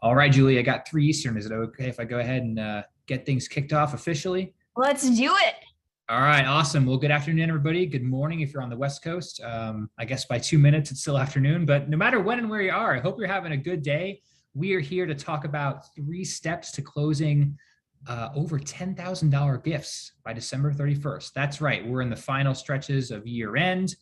All right, Julie, I got 3 Eastern. Is it okay if I go ahead and get things kicked off officially? Let's do it. All right, awesome. Well, good afternoon, everybody. Good morning if you're on the West Coast. I guess by 2 minutes, it's still afternoon, but no matter when and where you are, I hope you're having a good day. We are here to talk about 3 steps to closing over $10,000 gifts by December 31st. That's right. We're in the final stretches of year end.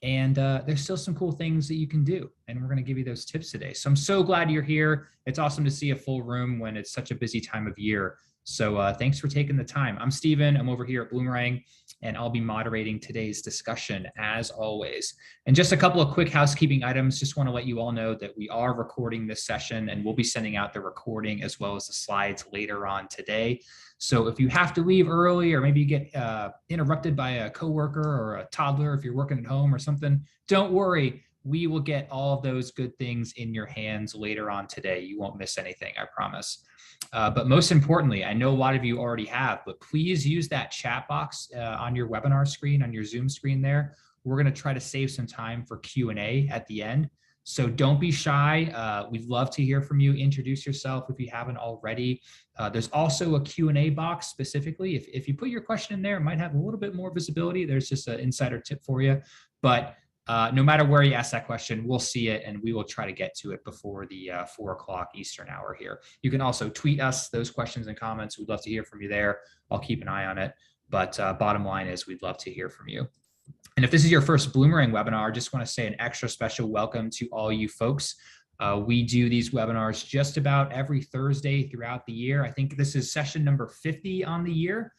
And there's still some cool things that you can do. And we're going to give you those tips today. So I'm so glad you're here. It's awesome to see a full room when it's such a busy time of year. So thanks for taking the time. I'm Steven. I'm over here at Bloomerang, and I'll be moderating today's discussion as always. And just a couple of quick housekeeping items. Just want to let you all know that we are recording this session, and we'll be sending out the recording as well as the slides later on today. So if you have to leave early, or maybe you get interrupted by a coworker or a toddler if you're working at home or something, don't worry. We will get all of those good things in your hands later on today. You won't miss anything, I promise. But most importantly, I know a lot of you already have, but please use that chat box on your webinar screen, on your Zoom screen there. We're going to try to save some time for Q&A at the end. So don't be shy. We'd love to hear from you. Introduce yourself if you haven't already. There's also a Q&A box specifically. If you put your question in there, it might have a little bit more visibility. There's just an insider tip for you. But no matter where you ask that question, we'll see it and we will try to get to it before the 4 o'clock Eastern hour here. You can also tweet us those questions and comments. We'd love to hear from you there. I'll keep an eye on it. But bottom line is we'd love to hear from you. And if this is your first Bloomerang webinar, I just want to say an extra special welcome to all you folks. We do these webinars just about every Thursday throughout the year. I think this is session number 50 on the year.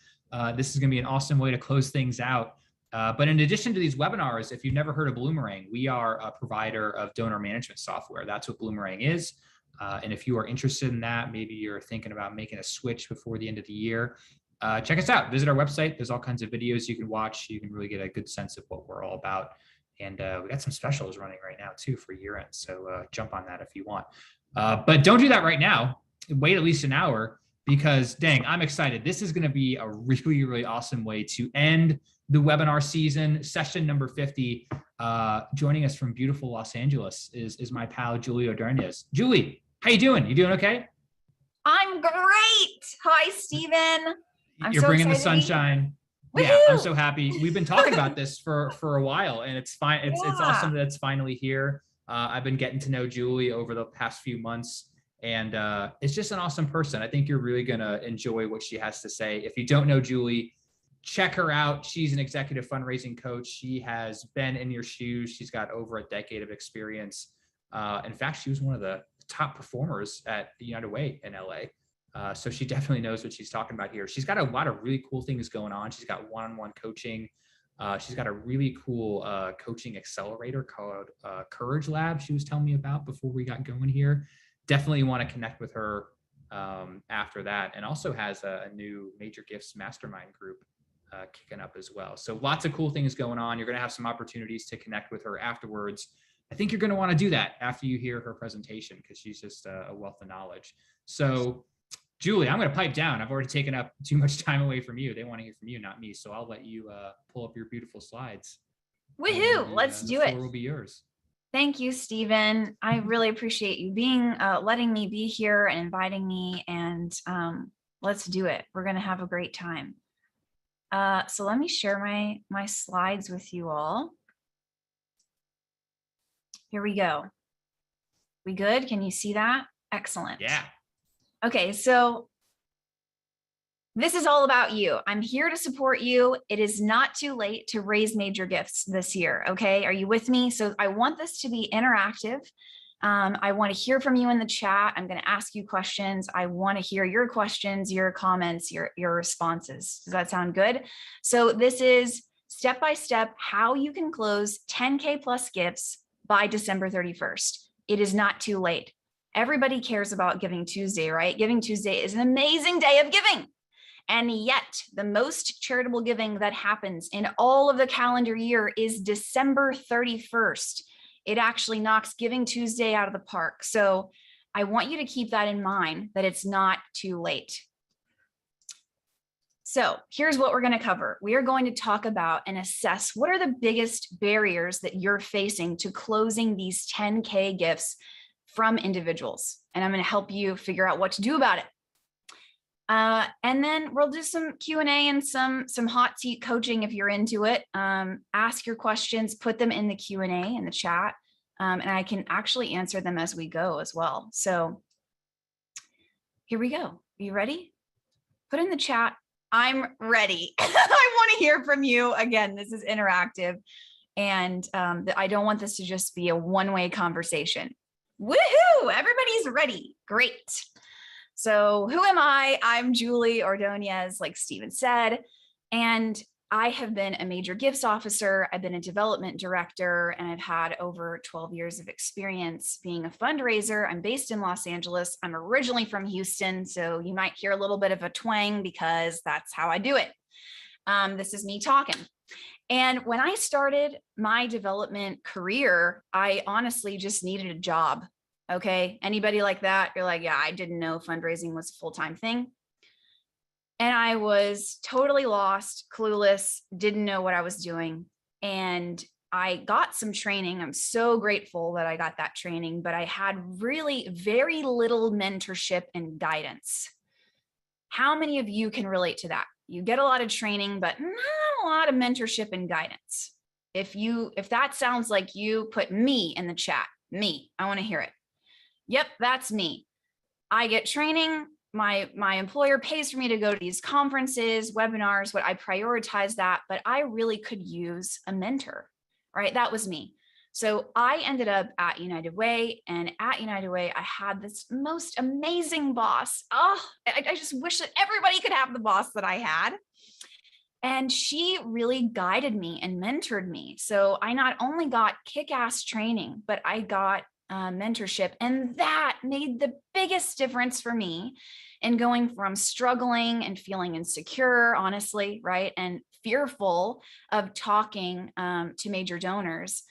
This is going to be an awesome way to close things out. But in addition to these webinars, if you've never heard of Bloomerang, we are a provider of donor management software. That's what Bloomerang is. And if you are interested in that, maybe you're thinking about making a switch before the end of the year, check us out. Visit our website. There's all kinds of videos you can watch. You can really get a good sense of what we're all about. And we got some specials running right now too for year end. So jump on that if you want. But don't do that right now. Wait at least an hour because dang, I'm excited. This is going to be a really, really awesome way to end the webinar season, session number 50. Joining us from beautiful Los Angeles is my pal, Julie Ordoñez. Julie, how you doing? You doing okay? I'm great. Hi, Steven. You're so bringing the sunshine. Yeah, I'm so happy. We've been talking about this for a while, and it's fine. It's awesome that it's finally here. I've been getting to know Julie over the past few months, and it's just an awesome person. I think you're really gonna enjoy what she has to say. If you don't know Julie, check her out. She's an executive fundraising coach. She has been in your shoes. She's got over a decade of experience. In fact, she was one of the top performers at the United Way in LA. So she definitely knows what she's talking about here. She's got a lot of really cool things going on. She's got one-on-one coaching. She's got a really cool coaching accelerator called Courage Lab she was telling me about before we got going here. Definitely want to connect with her after that. And also has a new Major Gifts Mastermind group kicking up as well. So lots of cool things going on. You're going to have some opportunities to connect with her afterwards. I think you're going to want to do that after you hear her presentation because she's just a wealth of knowledge. So Julie, I'm going to pipe down. I've already taken up too much time away from you. They want to hear from you, not me. So I'll let you pull up your beautiful slides. Woohoo! Let's do it. The floor will be yours. Thank you, Steven. I really appreciate you letting me be here and inviting me. And let's do it. We're going to have a great time. So let me share my slides with you all. Here we go. We good? Can you see that? Excellent. Yeah. Okay, so this is all about you. I'm here to support you. It is not too late to raise major gifts this year. Okay, are you with me? So I want this to be interactive. I want to hear from you in the chat. I'm going to ask you questions. I want to hear your questions, your comments, your responses. Does that sound good? So this is step by step how you can close 10K plus gifts by December 31st. It is not too late. Everybody cares about Giving Tuesday, right? Giving Tuesday is an amazing day of giving. And yet the most charitable giving that happens in all of the calendar year is December 31st. It actually knocks Giving Tuesday out of the park. So I want you to keep that in mind, that it's not too late. So here's what we're going to cover. We are going to talk about and assess what are the biggest barriers that you're facing to closing these 10K gifts from individuals. And I'm going to help you figure out what to do about it. And then we'll do some Q&A and some hot seat coaching if you're into it. Ask your questions, put them in the Q&A in the chat, and I can actually answer them as we go as well. So here we go. Are you ready? Put in the chat, I'm ready. I want to hear from you. Again, this is interactive, and I don't want this to just be a one-way conversation. Woohoo! Everybody's ready. Great. So who am I? I'm Julie Ordoñez, like Steven said, and I have been a major gifts officer. I've been a development director, and I've had over 12 years of experience being a fundraiser. I'm based in Los Angeles. I'm originally from Houston, so you might hear a little bit of a twang because that's how I do it. This is me talking. And when I started my development career, I honestly just needed a job. Okay. Anybody like that? You're like, yeah, I didn't know fundraising was a full-time thing. And I was totally lost, clueless, didn't know what I was doing. And I got some training. I'm so grateful that I got that training, but I had really very little mentorship and guidance. How many of you can relate to that? You get a lot of training, but not a lot of mentorship and guidance. If that sounds like you, put me in the chat. Me, I want to hear it. Yep, that's me. I get training. My employer pays for me to go to these conferences, webinars, I prioritize that, but I really could use a mentor, right? That was me. So I ended up at United Way, and at United Way, I had this most amazing boss. Oh, I just wish that everybody could have the boss that I had. And she really guided me and mentored me. So I not only got kick-ass training, but I got mentorship. And that made the biggest difference for me in going from struggling and feeling insecure, honestly, right? And fearful of talking to major donors,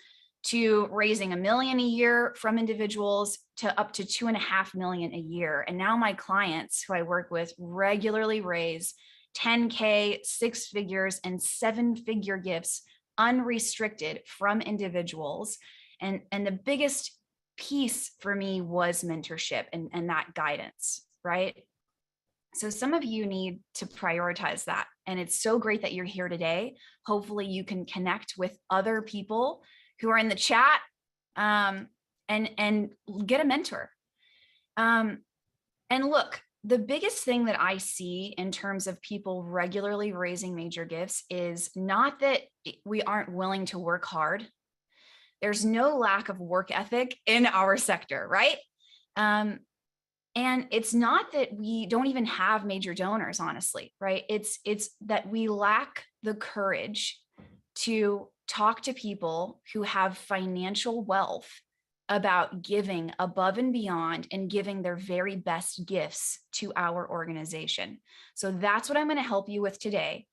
to raising $1 million a year from individuals to up to $2.5 million a year. And now my clients who I work with regularly raise 10K, 6 figures, and 7-figure gifts unrestricted from individuals. And the biggest piece for me was mentorship and that guidance, right? So some of you need to prioritize that. And it's so great that you're here today. Hopefully you can connect with other people who are in the chat and get a mentor. And look, the biggest thing that I see in terms of people regularly raising major gifts is not that we aren't willing to work hard. There's no lack of work ethic in our sector, right? And it's not that we don't even have major donors, honestly, right? It's that we lack the courage to talk to people who have financial wealth about giving above and beyond and giving their very best gifts to our organization. So that's what I'm going to help you with today.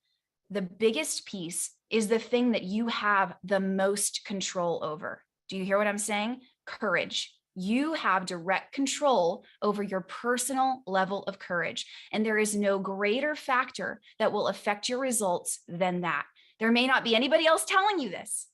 The biggest piece is the thing that you have the most control over. Do you hear what I'm saying? Courage. You have direct control over your personal level of courage. And there is no greater factor that will affect your results than that. There may not be anybody else telling you this,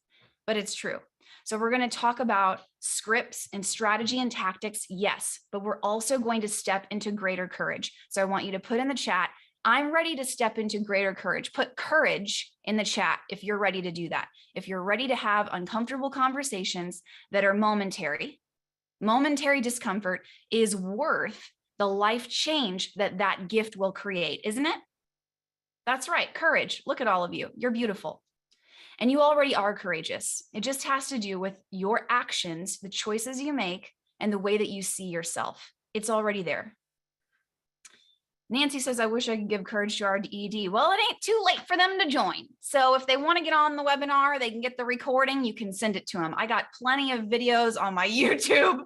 but it's true. So we're going to talk about scripts and strategy and tactics, yes, but we're also going to step into greater courage. So I want you to put in the chat, I'm ready to step into greater courage. Put courage in the chat if you're ready to do that. If you're ready to have uncomfortable conversations that are momentary discomfort is worth the life change that gift will create, isn't it? That's right, courage. Look at all of you. You're beautiful. And you already are courageous. It just has to do with your actions, the choices you make, and the way that you see yourself. It's already there. Nancy says, I wish I could give courage to our ED. Well, it ain't too late for them to join. So if they want to get on the webinar, they can get the recording. You can send it to them. I got plenty of videos on my YouTube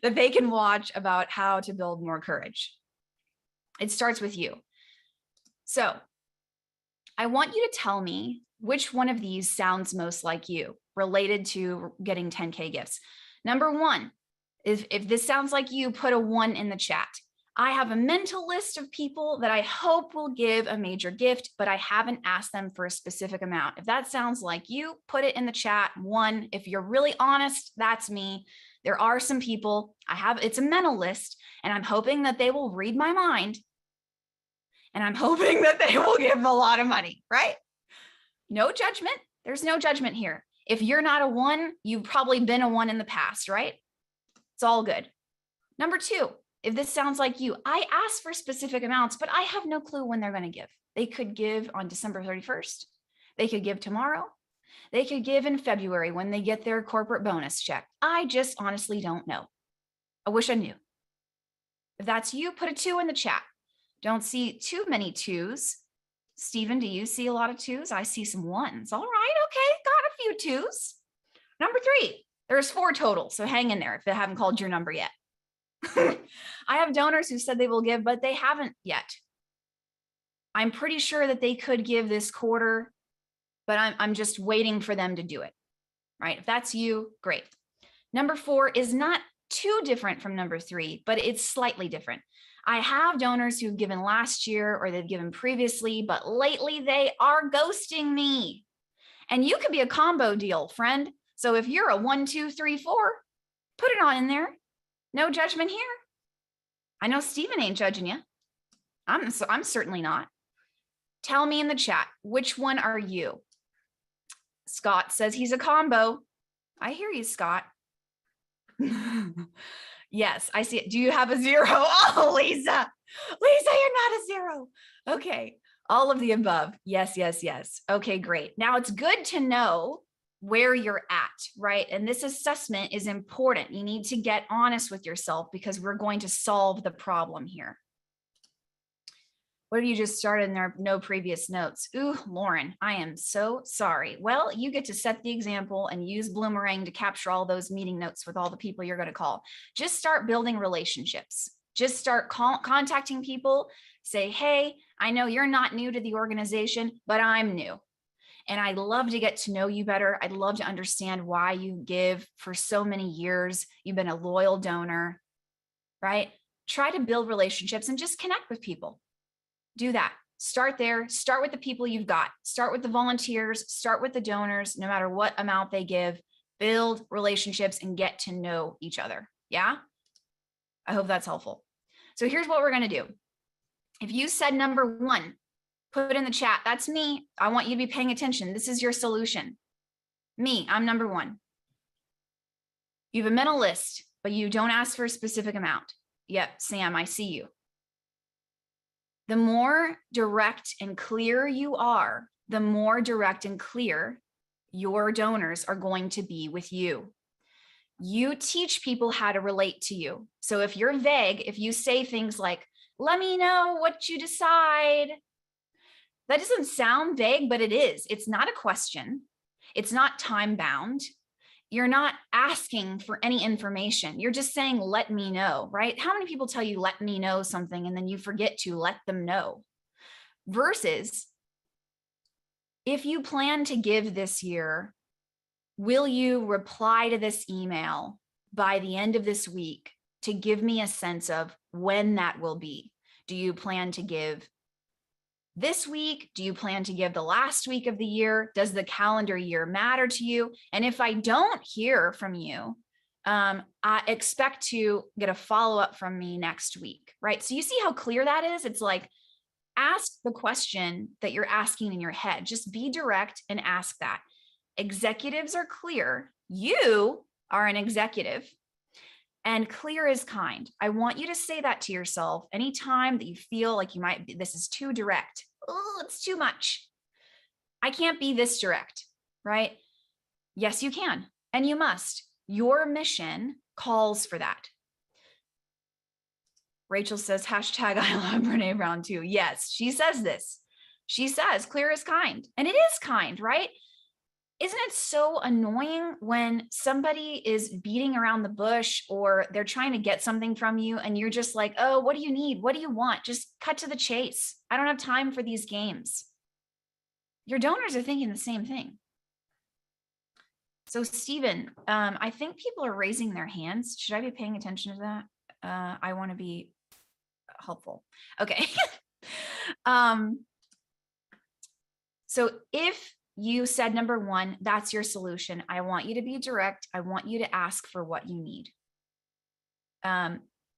that they can watch about how to build more courage. It starts with you. So I want you to tell me which one of these sounds most like you related to getting 10K gifts. Number one, if this sounds like you, put a 1 in the chat. I have a mental list of people that I hope will give a major gift, but I haven't asked them for a specific amount. If that sounds like you, put it in the chat. 1. If you're really honest, that's me. There are some people it's a mental list, and I'm hoping that they will read my mind. And I'm hoping that they will give a lot of money, right? No judgment. There's no judgment here. If you're not a 1, you've probably been a 1 in the past, right? It's all good. Number 2, if this sounds like you, I ask for specific amounts, but I have no clue when they're going to give. They could give on December 31st. They could give tomorrow. They could give in February when they get their corporate bonus check. I just honestly don't know. I wish I knew. If that's you, put a 2 in the chat. Don't see too many 2s. Stephen, do you see a lot of 2s? I see some 1s. All right, okay, got a few 2s. Number 3, there's 4 total, so hang in there if they haven't called your number yet. I have donors who said they will give, but they haven't yet. I'm pretty sure that they could give this quarter, but I'm just waiting for them to do it, right? If that's you, great. Number 4 is not too different from number 3, but it's slightly different. I have donors who've given last year or they've given previously, but lately they are ghosting me. And you could be a combo deal, friend. So if you're a 1, 2, 3, 4, put it on in there. No judgment here. I know Stephen ain't judging you. I'm certainly not. Tell me in the chat, which one are you? Scott says he's a combo. I hear you, Scott. Yes, I see it. Do you have a 0? Oh, Lisa. Lisa, you're not a 0. Okay. All of the above. Yes, yes, yes. Okay, great. Now it's good to know where you're at, right? And this assessment is important. You need to get honest with yourself because we're going to solve the problem here. What have you just started in there? No previous notes. Ooh, Lauren, I am so sorry. Well, you get to set the example and use Bloomerang to capture all those meeting notes with all the people you're going to call. Just start building relationships. Just start contacting people. Say, hey, I know you're not new to the organization, but I'm new. And I'd love to get to know you better. I'd love to understand why you give for so many years. You've been a loyal donor, right? Try to build relationships and just connect with people. Do that. Start there. Start with the people you've got. Start with the volunteers. Start with the donors, no matter what amount they give. Build relationships and get to know each other. Yeah? I hope that's helpful. So here's what we're going to do. If you said number 1, put it in the chat. That's me. I want you to be paying attention. This is your solution. Me, I'm number 1. You have a mental list, but you don't ask for a specific amount. Yep, Sam, I see you. The more direct and clear you are, the more direct and clear your donors are going to be with you. You teach people how to relate to you. So if you're vague, if you say things like, let me know what you decide, that doesn't sound vague, but it is. It's not a question. It's not time bound. You're not asking for any information. You're just saying, let me know, right? How many people tell you, let me know something, and then you forget to let them know? Versus, if you plan to give this year, will you reply to this email by the end of this week to give me a sense of when that will be? Do you plan to give this week? Do you plan to give the last week of the year? Does the calendar year matter to you? And if I don't hear from you, I expect to get a follow-up from me next week, right? So you see how clear that is? It's like, ask the question that you're asking in your head. Just be direct and ask that. Executives are clear. You are an executive. And clear is kind. I want you to say that to yourself anytime that you feel like you might be, this is too direct. Oh, it's too much. I can't be this direct, right? Yes, you can, and you must. Your mission calls for that. Rachel says, hashtag I love Brene Brown too. Yes, she says this. She says, clear is kind. And it is kind, right? Isn't it so annoying when somebody is beating around the bush or they're trying to get something from you and you're just like, oh, what do you need? What do you want? Just cut to the chase. I don't have time for these games. Your donors are thinking the same thing. So Stephen, I think people are raising their hands. Should I be paying attention to that? I want to be helpful. Okay. So if you said number one, that's your solution. I want you to be direct. I want you to ask for what you need.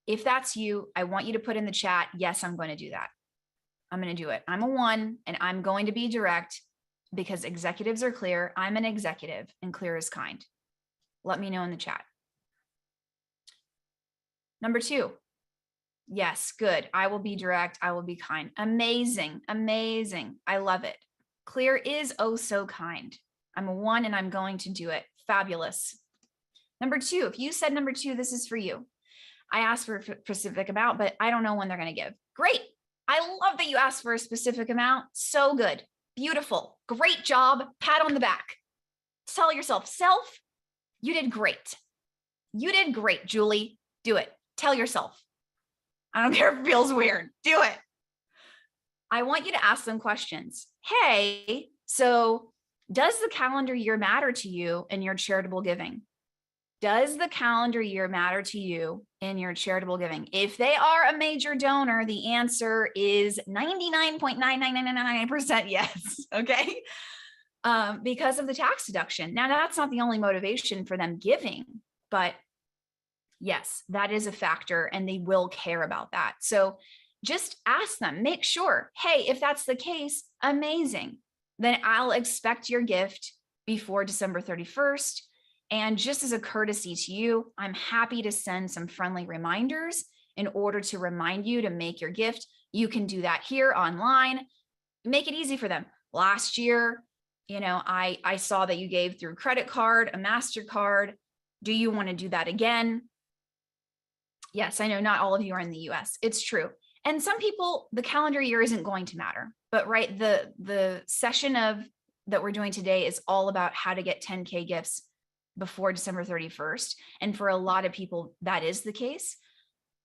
If that's you, I want you to put in the chat, yes, I'm going to do that. I'm going to do it. I'm a 1 and I'm going to be direct because executives are clear. I'm an executive and clear is kind. Let me know in the chat. Number 2, yes, good. I will be direct. I will be kind. Amazing. Amazing. I love it. Clear is oh so kind. I'm a 1 and I'm going to do it. Fabulous. Number 2, if you said number 2, this is for you. I asked for a specific amount, but I don't know when they're going to give. Great. I love that you asked for a specific amount. So good. Beautiful. Great job. Pat on the back. Tell yourself, self, you did great. You did great, Julie. Do it. Tell yourself. I don't care if it feels weird. Do it. I want you to ask them questions. Hey, so does the calendar year matter to you in your charitable giving? Does the calendar year matter to you in your charitable giving? If they are a major donor, the answer is 99.99999% yes, okay? Because of the tax deduction. Now, that's not the only motivation for them giving, but yes, that is a factor and they will care about that. So just ask them, make sure, hey, if that's the case, amazing. Then I'll expect your gift before December 31st. And just as a courtesy to you, I'm happy to send some friendly reminders in order to remind you to make your gift. You can do that here online. Make it easy for them. Last year, I saw that you gave through credit card, a MasterCard. Do you want to do that again? Yes, I know not all of you are in the US. It's true. And some people, the calendar year isn't going to matter. But right, the session that we're doing today is all about how to get 10K gifts before December 31st. And for a lot of people, that is the case.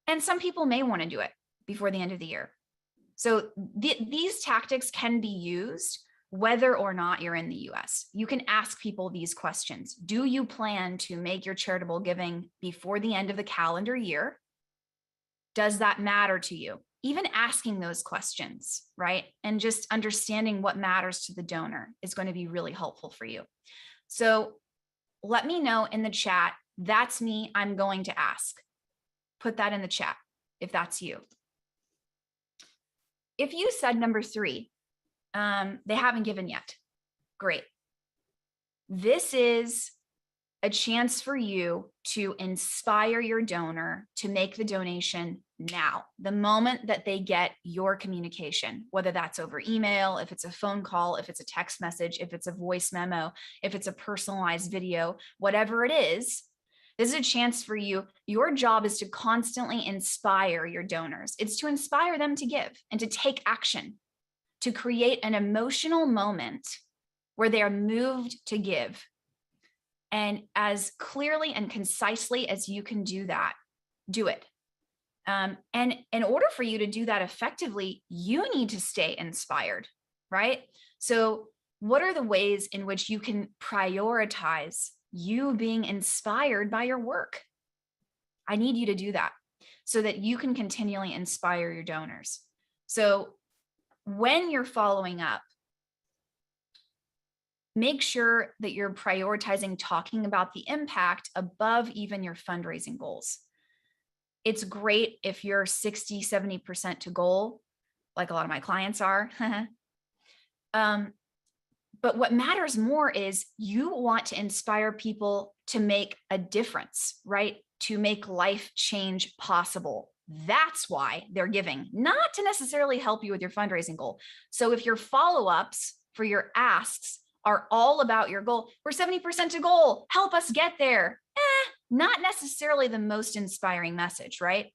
And some people may want to do it before the end of the year. So these tactics can be used whether or not you're in the US. You can ask people these questions. Do you plan to make your charitable giving before the end of the calendar year? Does that matter to you? Even asking those questions, right? And just understanding what matters to the donor is going to be really helpful for you. So let me know in the chat, that's me, I'm going to ask. Put that in the chat if that's you. If you said number 3, they haven't given yet. Great. This is a chance for you to inspire your donor to make the donation now, the moment that they get your communication, whether that's over email, if it's a phone call, if it's a text message, if it's a voice memo, if it's a personalized video, whatever it is, this is a chance for you. Your job is to constantly inspire your donors. It's to inspire them to give and to take action, to create an emotional moment where they are moved to give. And as clearly and concisely as you can do that, do it. And in order for you to do that effectively, you need to stay inspired, right? So what are the ways in which you can prioritize you being inspired by your work? I need you to do that so that you can continually inspire your donors. So when you're following up, make sure that you're prioritizing talking about the impact above even your fundraising goals. It's great if you're 60, 70% to goal, like a lot of my clients are. But what matters more is you want to inspire people to make a difference, right? To make life change possible. That's why they're giving, not to necessarily help you with your fundraising goal. So if your follow-ups for your asks are all about your goal, we're 70% to goal, help us get there. Not necessarily the most inspiring message, right?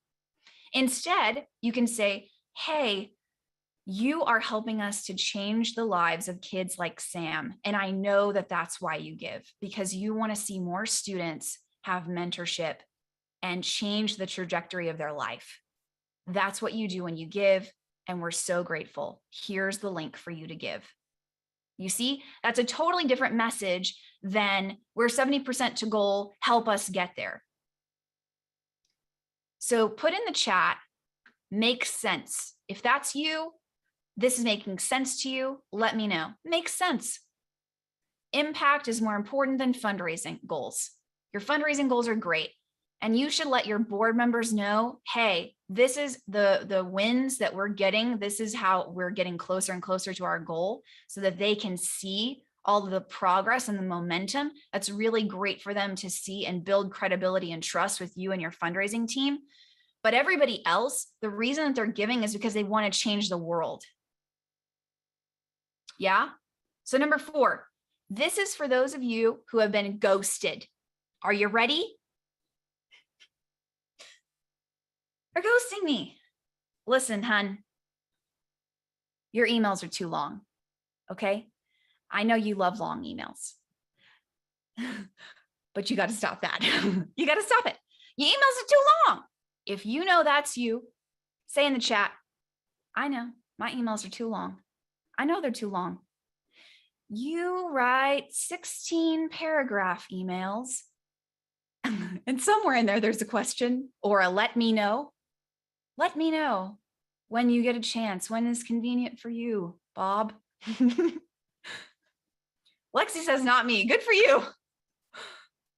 Instead, you can say, hey, you are helping us to change the lives of kids like Sam. And I know that that's why you give, because you want to see more students have mentorship and change the trajectory of their life. That's what you do when you give. And we're so grateful. Here's the link for you to give. You see, that's a totally different message than we're 70% to goal, help us get there. So put in the chat, makes sense. If that's you, this is making sense to you, let me know. Makes sense. impact is more important than fundraising goals. Your fundraising goals are great. And you should let your board members know, hey, this is the wins that we're getting. This is how we're getting closer and closer to our goal, so that they can see all of the progress and the momentum. That's really great for them to see and build credibility and trust with you and your fundraising team. But everybody else, the reason that they're giving is because they want to change the world. Yeah. So number 4, this is for those of you who have been ghosted. Are you ready? They're ghosting me. Listen, hun, your emails are too long. Okay. I know you love long emails, but you got to stop that. You got to stop it. Your emails are too long. If you know that's you, say in the chat, I know my emails are too long. I know they're too long. You write 16 paragraph emails and somewhere in there, there's a question or a let me know. Let me know when you get a chance, when is convenient for you, Bob. Lexi says, not me. Good for you.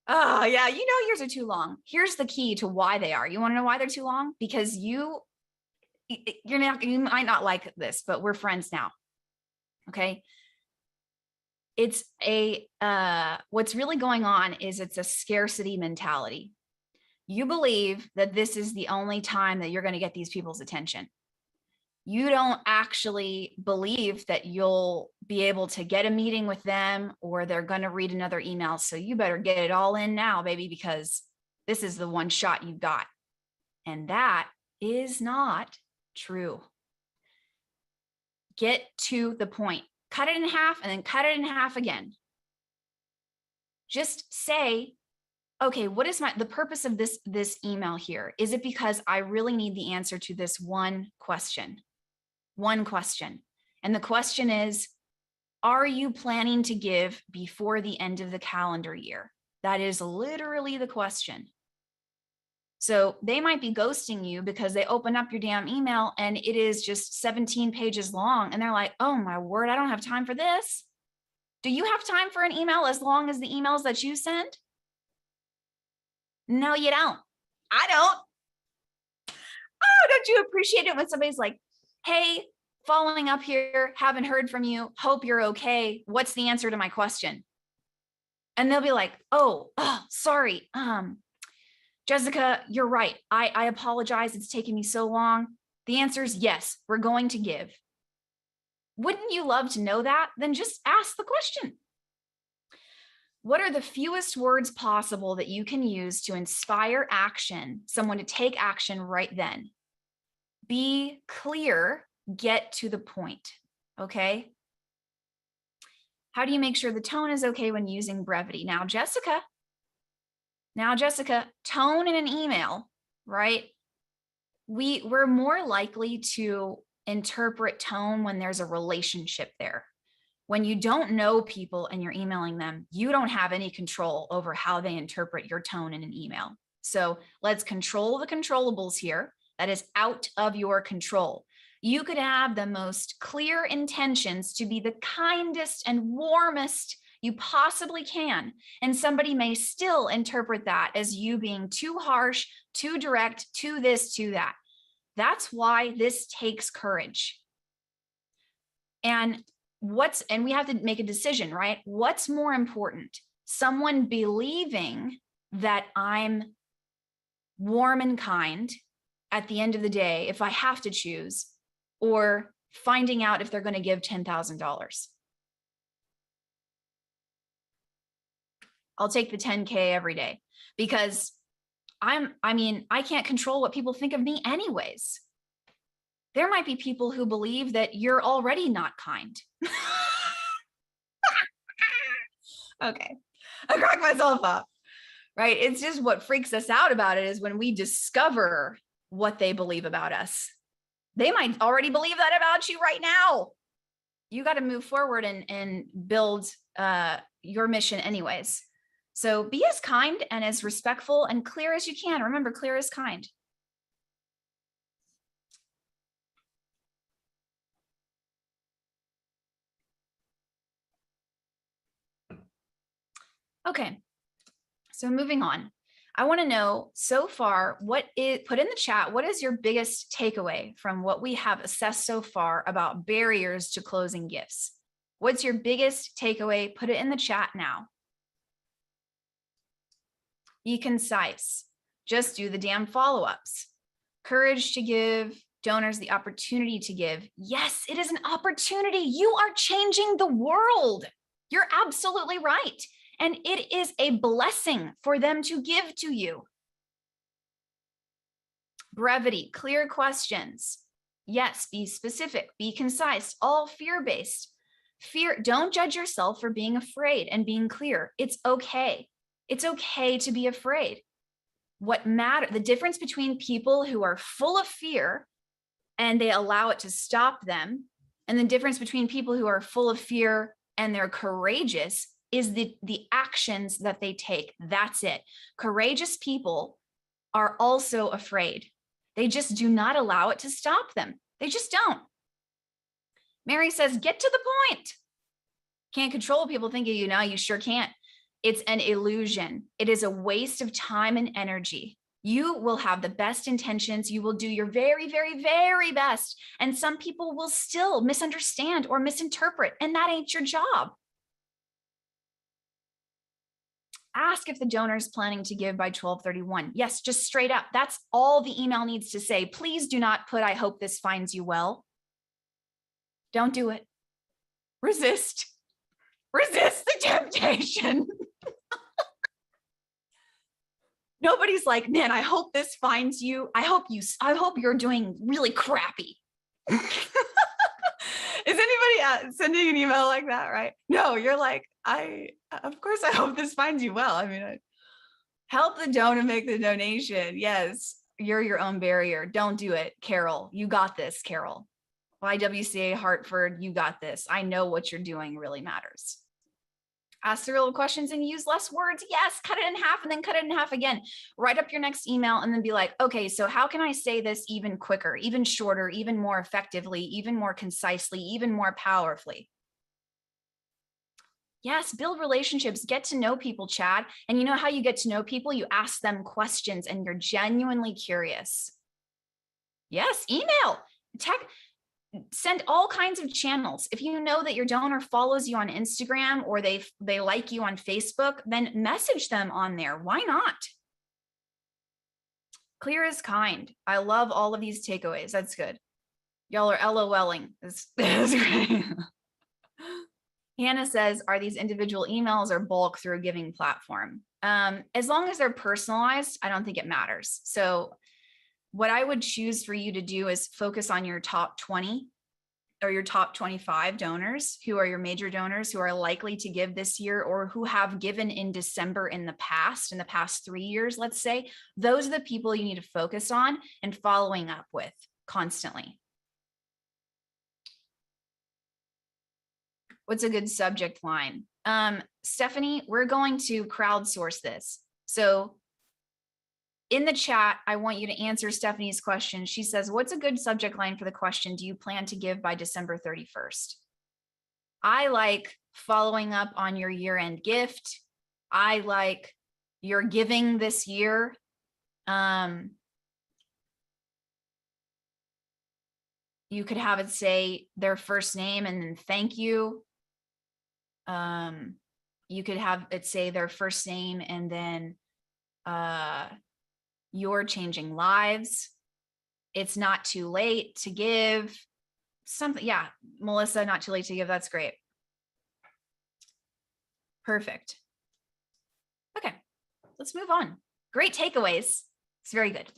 Oh, yeah, you know yours are too long. Here's the key to why they are. You want to know why they're too long? Because you might not like this, but we're friends now. Okay. It's what's really going on is it's a scarcity mentality. You believe that this is the only time that you're going to get these people's attention. You don't actually believe that you'll be able to get a meeting with them or they're going to read another email. So you better get it all in now, baby, because this is the one shot you've got. And that is not true. Get to the point. Cut it in half and then cut it in half again. Just say, okay, what is the purpose of this email here? Is it because I really need the answer to this one question? One question. And the question is, are you planning to give before the end of the calendar year? That is literally the question. So they might be ghosting you because they open up your damn email and it is just 17 pages long. And they're like, oh my word, I don't have time for this. Do you have time for an email as long as the emails that you send? No, you don't. I don't. Oh, don't you appreciate it when somebody's like, hey, following up here, haven't heard from you. Hope you're okay. What's the answer to my question? And they'll be like, oh, sorry. Jessica, you're right. I apologize. It's taken me so long. The answer is yes, we're going to give. Wouldn't you love to know that? Then just ask the question. What are the fewest words possible that you can use to inspire action, someone to take action right then? Be clear, get to the point, okay? How do you make sure the tone is okay when using brevity? Now, Jessica, tone in an email, right? We're more likely to interpret tone when there's a relationship there. When you don't know people and you're emailing them, you don't have any control over how they interpret your tone in an email. So let's control the controllables here. That is out of your control. You could have the most clear intentions to be the kindest and warmest you possibly can, and somebody may still interpret that as you being too harsh, too direct, too this, too that. That's why this takes courage. And we have to make a decision, right? What's more important? Someone believing that I'm warm and kind at the end of the day, if I have to choose, or finding out if they're going to give $10,000. I'll take the 10K every day because I can't control what people think of me anyways. There might be people who believe that you're already not kind. Okay, I cracked myself up, right? It's just what freaks us out about it is when we discover what they believe about us. They might already believe that about you right now. You got to move forward and build your mission anyways. So be as kind and as respectful and clear as you can. Remember, clear is kind. Okay. So moving on, I want to know so far, put in the chat, what is your biggest takeaway from what we have assessed so far about barriers to closing gifts? What's your biggest takeaway? Put it in the chat now. Be concise. Just do the damn follow-ups. Courage to give donors the opportunity to give. Yes, it is an opportunity. You are changing the world. You're absolutely right. And it is a blessing for them to give to you. Brevity, clear questions. Yes, be specific, be concise, all fear-based. Don't judge yourself for being afraid and being clear. It's okay. It's okay to be afraid. The difference between people who are full of fear and they allow it to stop them, and the difference between people who are full of fear and they're courageous is the actions that they take. That's it. Courageous people are also afraid. They just do not allow it to stop them. They just don't. Mary says, get to the point. Can't control what people think of you now. You sure can't. It's an illusion. It is a waste of time and energy. You will have the best intentions. You will do your very, very, very best. And some people will still misunderstand or misinterpret, and that ain't your job. Ask if the donor is planning to give by 12/31. Yes, just straight up. That's all the email needs to say. Please do not put, I hope this finds you well. Don't do it. Resist. Resist the temptation. Nobody's like, man, I hope this finds you. I hope you're doing really crappy. Is anybody sending an email like that, right? No, you're like, of course, I hope this finds you well. I mean, help the donor make the donation. Yes, you're your own barrier. Don't do it, Carol. You got this, Carol. YWCA Hartford, you got this. I know what you're doing really matters. Ask the real questions and use less words. Yes, cut it in half and then cut it in half again. Write up your next email and then be like, okay, so how can I say this even quicker, even shorter, even more effectively, even more concisely, even more powerfully? Yes, build relationships, get to know people, Chad. And you know how you get to know people? You ask them questions and you're genuinely curious. Yes, email, send all kinds of channels. If you know that your donor follows you on Instagram or they like you on Facebook, then message them on there. Why not? Clear is kind. I love all of these takeaways. That's good. Y'all are LOLing. That's great. Hannah says, are these individual emails or bulk through a giving platform? As long as they're personalized, I don't think it matters. So what I would choose for you to do is focus on your top 20 or your top 25 donors who are your major donors who are likely to give this year or who have given in December in the past 3 years, let's say. Those are the people you need to focus on and following up with constantly. What's a good subject line? Stephanie, we're going to crowdsource this. So in the chat, I want you to answer Stephanie's question. She says, what's a good subject line for the question? Do you plan to give by December 31st? I like following up on your year-end gift. I like your giving this year. You could have it say their first name and then thank you. You could have it say their first name and then you're changing lives. It's not too late to give something. Yeah, Melissa, not too late to give. That's great. Perfect. Okay, let's move on. Great takeaways. It's very good.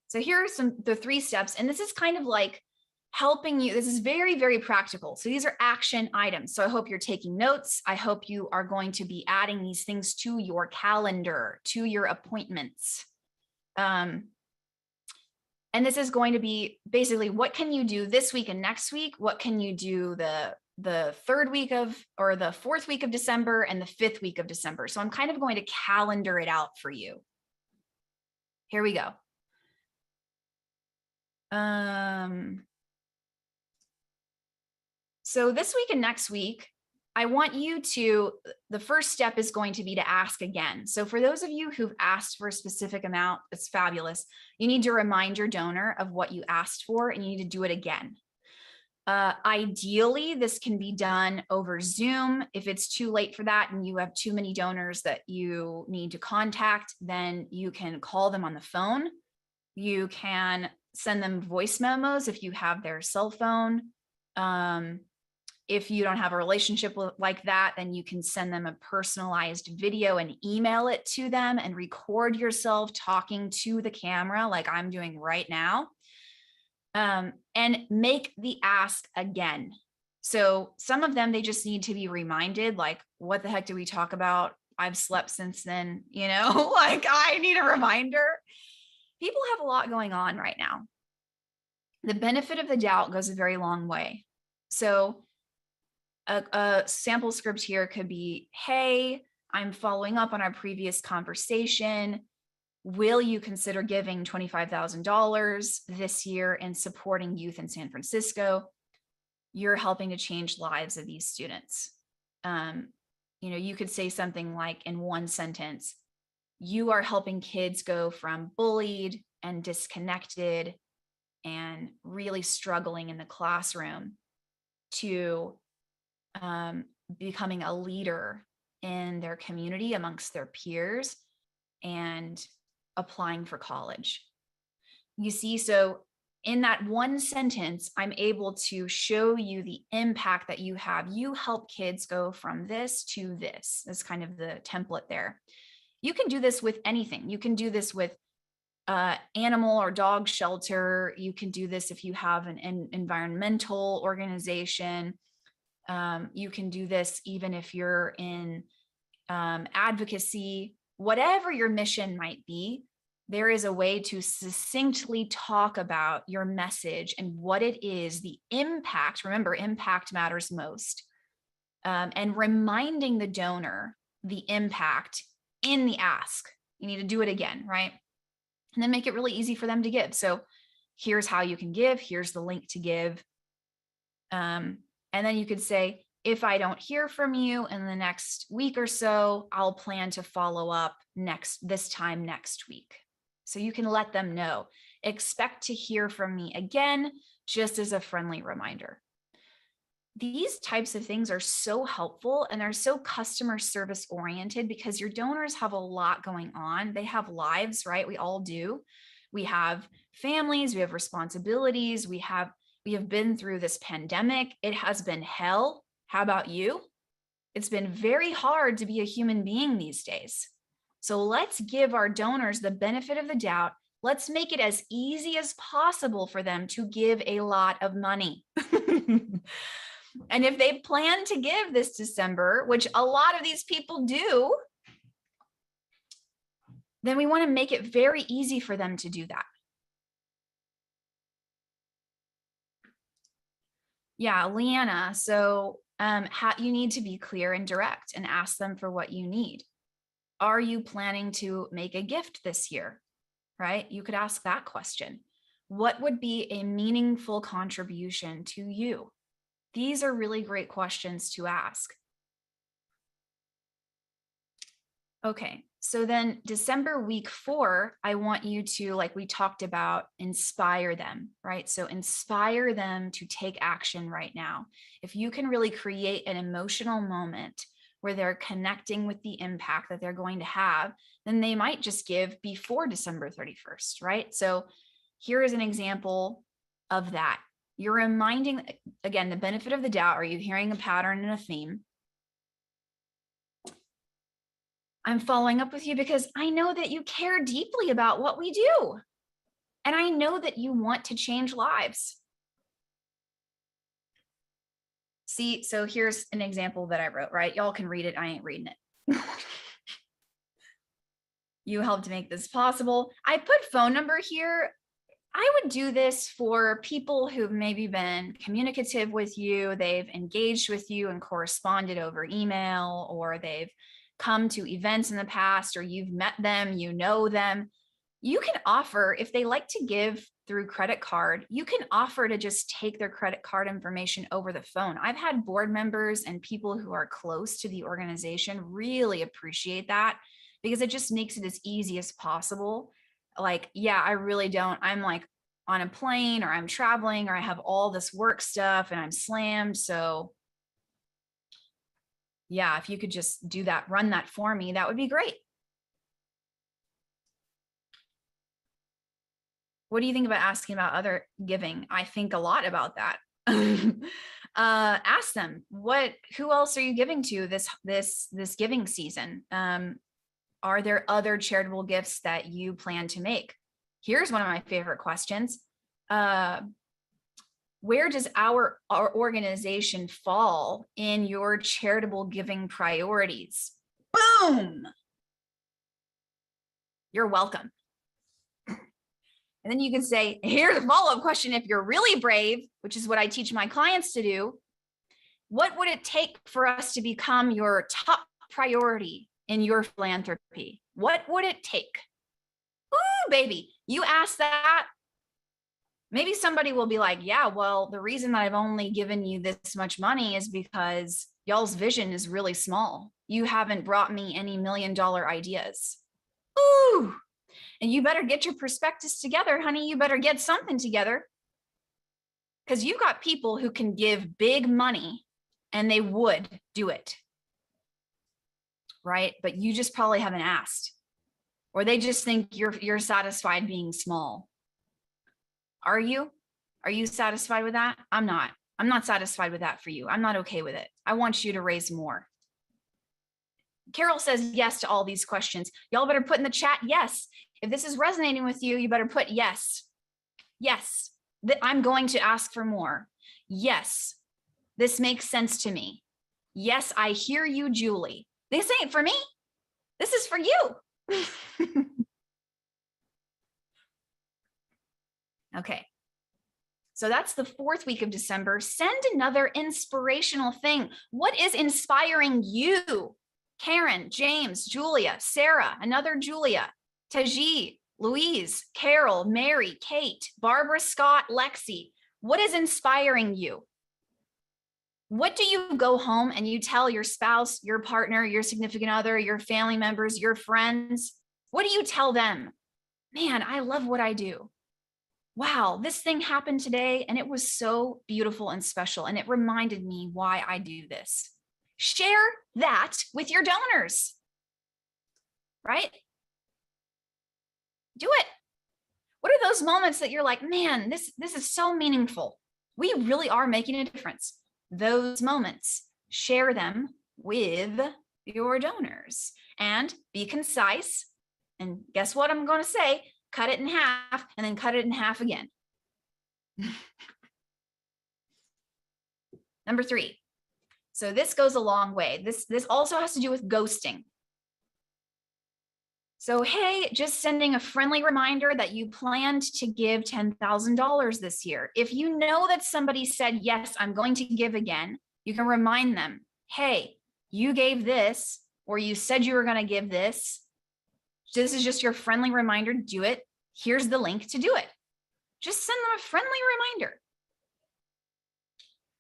So here are the 3 steps, and this is kind of like helping you. This is very, very practical. So these are action items. So I hope you're taking notes. I hope you are going to be adding these things to your calendar, to your appointments. And this is going to be basically, what can you do this week and next week? What can you do the 3rd week of, or the 4th week of December and the 5th week of December? So I'm kind of going to calendar it out for you. Here we go. So this week and next week, I want you to, the first step is going to be to ask again. So for those of you who've asked for a specific amount, it's fabulous. You need to remind your donor of what you asked for, and you need to do it again. Ideally, this can be done over Zoom. If it's too late for that and you have too many donors that you need to contact, then you can call them on the phone. You can send them voice memos if you have their cell phone. If you don't have a relationship like that, then you can send them a personalized video and email it to them and record yourself talking to the camera like I'm doing right now. And make the ask again. So some of them, they just need to be reminded, like, what the heck do we talk about? I've slept since then, you know, like I need a reminder. People have a lot going on right now. The benefit of the doubt goes a very long way. So a sample script here could be, hey, I'm following up on our previous conversation. Will you consider giving $25,000 this year and supporting youth in San Francisco? You're helping to change lives of these students. You know, you could say something like in one sentence, you are helping kids go from bullied and disconnected and really struggling in the classroom to becoming a leader in their community amongst their peers and applying for college. You see, so in that one sentence, I'm able to show you the impact that you have. You help kids go from this to this. That's kind of the template there. You can do this with anything. You can do this with animal or dog shelter. You can do this if you have an environmental organization. You can do this even if you're in advocacy. Whatever your mission might be, there is a way to succinctly talk about your message and what it is, the impact. Remember, impact matters most. And reminding the donor the impact in the ask. You need to do it again, right? And then make it really easy for them to give. So here's how you can give. Here's the link to give. And then you could say, if I don't hear from you in the next week or so, I'll plan to follow up this time next week. So you can let them know, expect to hear from me again, just as a friendly reminder. These types of things are so helpful and they're so customer service oriented because your donors have a lot going on. They have lives, right? We all do. We have families, we have responsibilities, we have been through this pandemic. It has been hell. How about you? It's been very hard to be a human being these days. So let's give our donors the benefit of the doubt. Let's make it as easy as possible for them to give a lot of money. And if they plan to give this December, which a lot of these people do, then we want to make it very easy for them to do that. Yeah, Leanna. So you need to be clear and direct and ask them for what you need. Are you planning to make a gift this year? Right? You could ask that question. What would be a meaningful contribution to you? These are really great questions to ask. Okay, so then December week 4, I want you to, like we talked about, inspire them, right? So inspire them to take action right now. If you can really create an emotional moment where they're connecting with the impact that they're going to have, then they might just give before December 31st, right? So here is an example of that. You're reminding, again, the benefit of the doubt. Are you hearing a pattern and a theme? I'm following up with you because I know that you care deeply about what we do. And I know that you want to change lives. See, so here's an example that I wrote, right? Y'all can read it. I ain't reading it. You helped make this possible. I put phone number here. I would do this for people who've maybe been communicative with you. They've engaged with you and corresponded over email, or they've come to events in the past, or you've met them, you know them. You can offer, if they like to give through credit card, you can offer to just take their credit card information over the phone. I've had board members and people who are close to the organization really appreciate that, because it just makes it as easy as possible. Like, yeah, I really don't. I'm like on a plane, or I'm traveling, or I have all this work stuff and I'm slammed. So yeah, if you could just do that, run that for me, that would be great. What do you think about asking about other giving? I think a lot about that. Ask them, who else are you giving to this giving season? Are there other charitable gifts that you plan to make? Here's one of my favorite questions. Where does our organization fall in your charitable giving priorities? Boom. You're welcome. And then you can say, here's a follow-up question. If you're really brave, which is what I teach my clients to do, what would it take for us to become your top priority in your philanthropy? What would it take? Ooh, baby, you ask that. Maybe somebody will be like, yeah, well, the reason that I've only given you this much money is because y'all's vision is really small. You haven't brought me any $1 million ideas. Ooh. And you better get your prospectus together, honey. You better get something together, because you've got people who can give big money and they would do it. Right? But you just probably haven't asked, or they just think you're satisfied being small. Are you? Are you satisfied with that? I'm not. I'm not satisfied with that for you. I'm not okay with it. I want you to raise more. Carol says yes to all these questions. Y'all better put in the chat yes. If this is resonating with you, you better put yes. Yes, that I'm going to ask for more. Yes, this makes sense to me. Yes, I hear you, Julie. This ain't for me. This is for you. Okay. So that's the 4th week of December. Send another inspirational thing. What is inspiring you? Karen, James, Julia, Sarah, another Julia, Taji, Louise, Carol, Mary, Kate, Barbara, Scott, Lexi. What is inspiring you? What do you go home and you tell your spouse, your partner, your significant other, your family members, your friends? What do you tell them? Man, I love what I do. Wow, this thing happened today and it was so beautiful and special, and it reminded me why I do this. Share that with your donors, right? Do it. What are those moments that you're like, man, this is so meaningful. We really are making a difference. Those moments, share them with your donors and be concise. And guess what I'm going to say? Cut it in half and then cut it in half again. Number 3. So this goes a long way. This also has to do with ghosting. So, hey, just sending a friendly reminder that you planned to give $10,000 this year. If you know that somebody said, yes, I'm going to give again, you can remind them, hey, you gave this, or you said you were going to give this. This is just your friendly reminder. Do it. Here's the link to do it. Just send them a friendly reminder.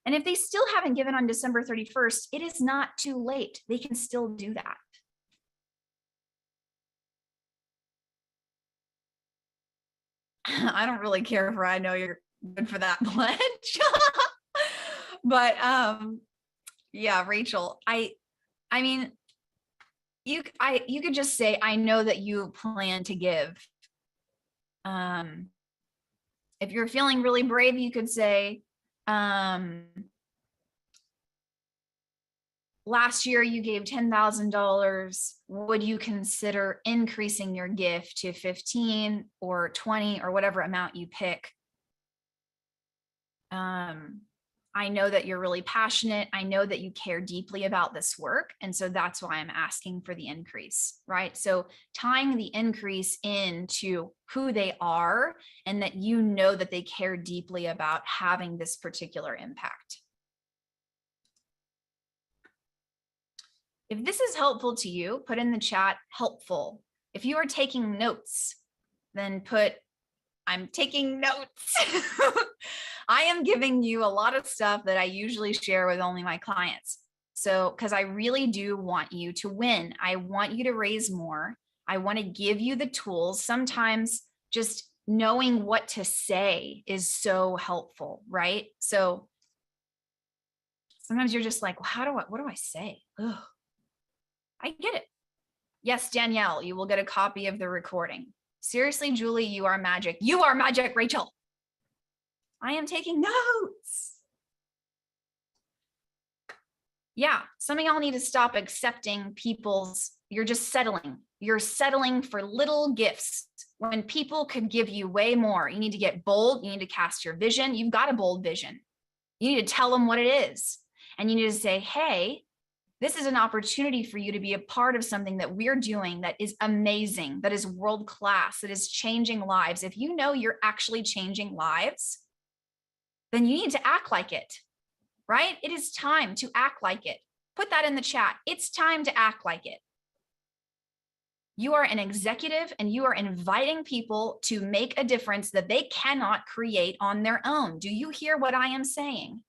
And if they still haven't given on December 31st, it is not too late. They can still do that. I don't really care if I know you're good for that pledge. But yeah, Rachel, I mean, you could just say, I know that you plan to give. If you're feeling really brave, you could say, last year you gave $10,000. Would you consider increasing your gift to 15 or 20 or whatever amount you pick? I know that you're really passionate. I know that you care deeply about this work. And so that's why I'm asking for the increase, right? So tying the increase into who they are and that you know that they care deeply about having this particular impact. If this is helpful to you, put in the chat helpful. If you are taking notes, then put I'm taking notes. I am giving you a lot of stuff that I usually share with only my clients. So, because I really do want you to win. I want you to raise more. I want to give you the tools. Sometimes just knowing what to say is so helpful, right? So sometimes you're just like, well, what do I say? Ugh. I get it. Yes, Danielle, you will get a copy of the recording. Seriously, Julie, you are magic. You are magic, Rachel. I am taking notes. Yeah, some of y'all need to stop accepting you're just settling. You're settling for little gifts when people could give you way more. You need to get bold. You need to cast your vision. You've got a bold vision. You need to tell them what it is. And you need to say, hey, this is an opportunity for you to be a part of something that we're doing that is amazing, that is world-class, that is changing lives. If you know you're actually changing lives, then you need to act like it, right? It is time to act like it. Put that in the chat. It's time to act like it. You are an executive and you are inviting people to make a difference that they cannot create on their own. Do you hear what I am saying?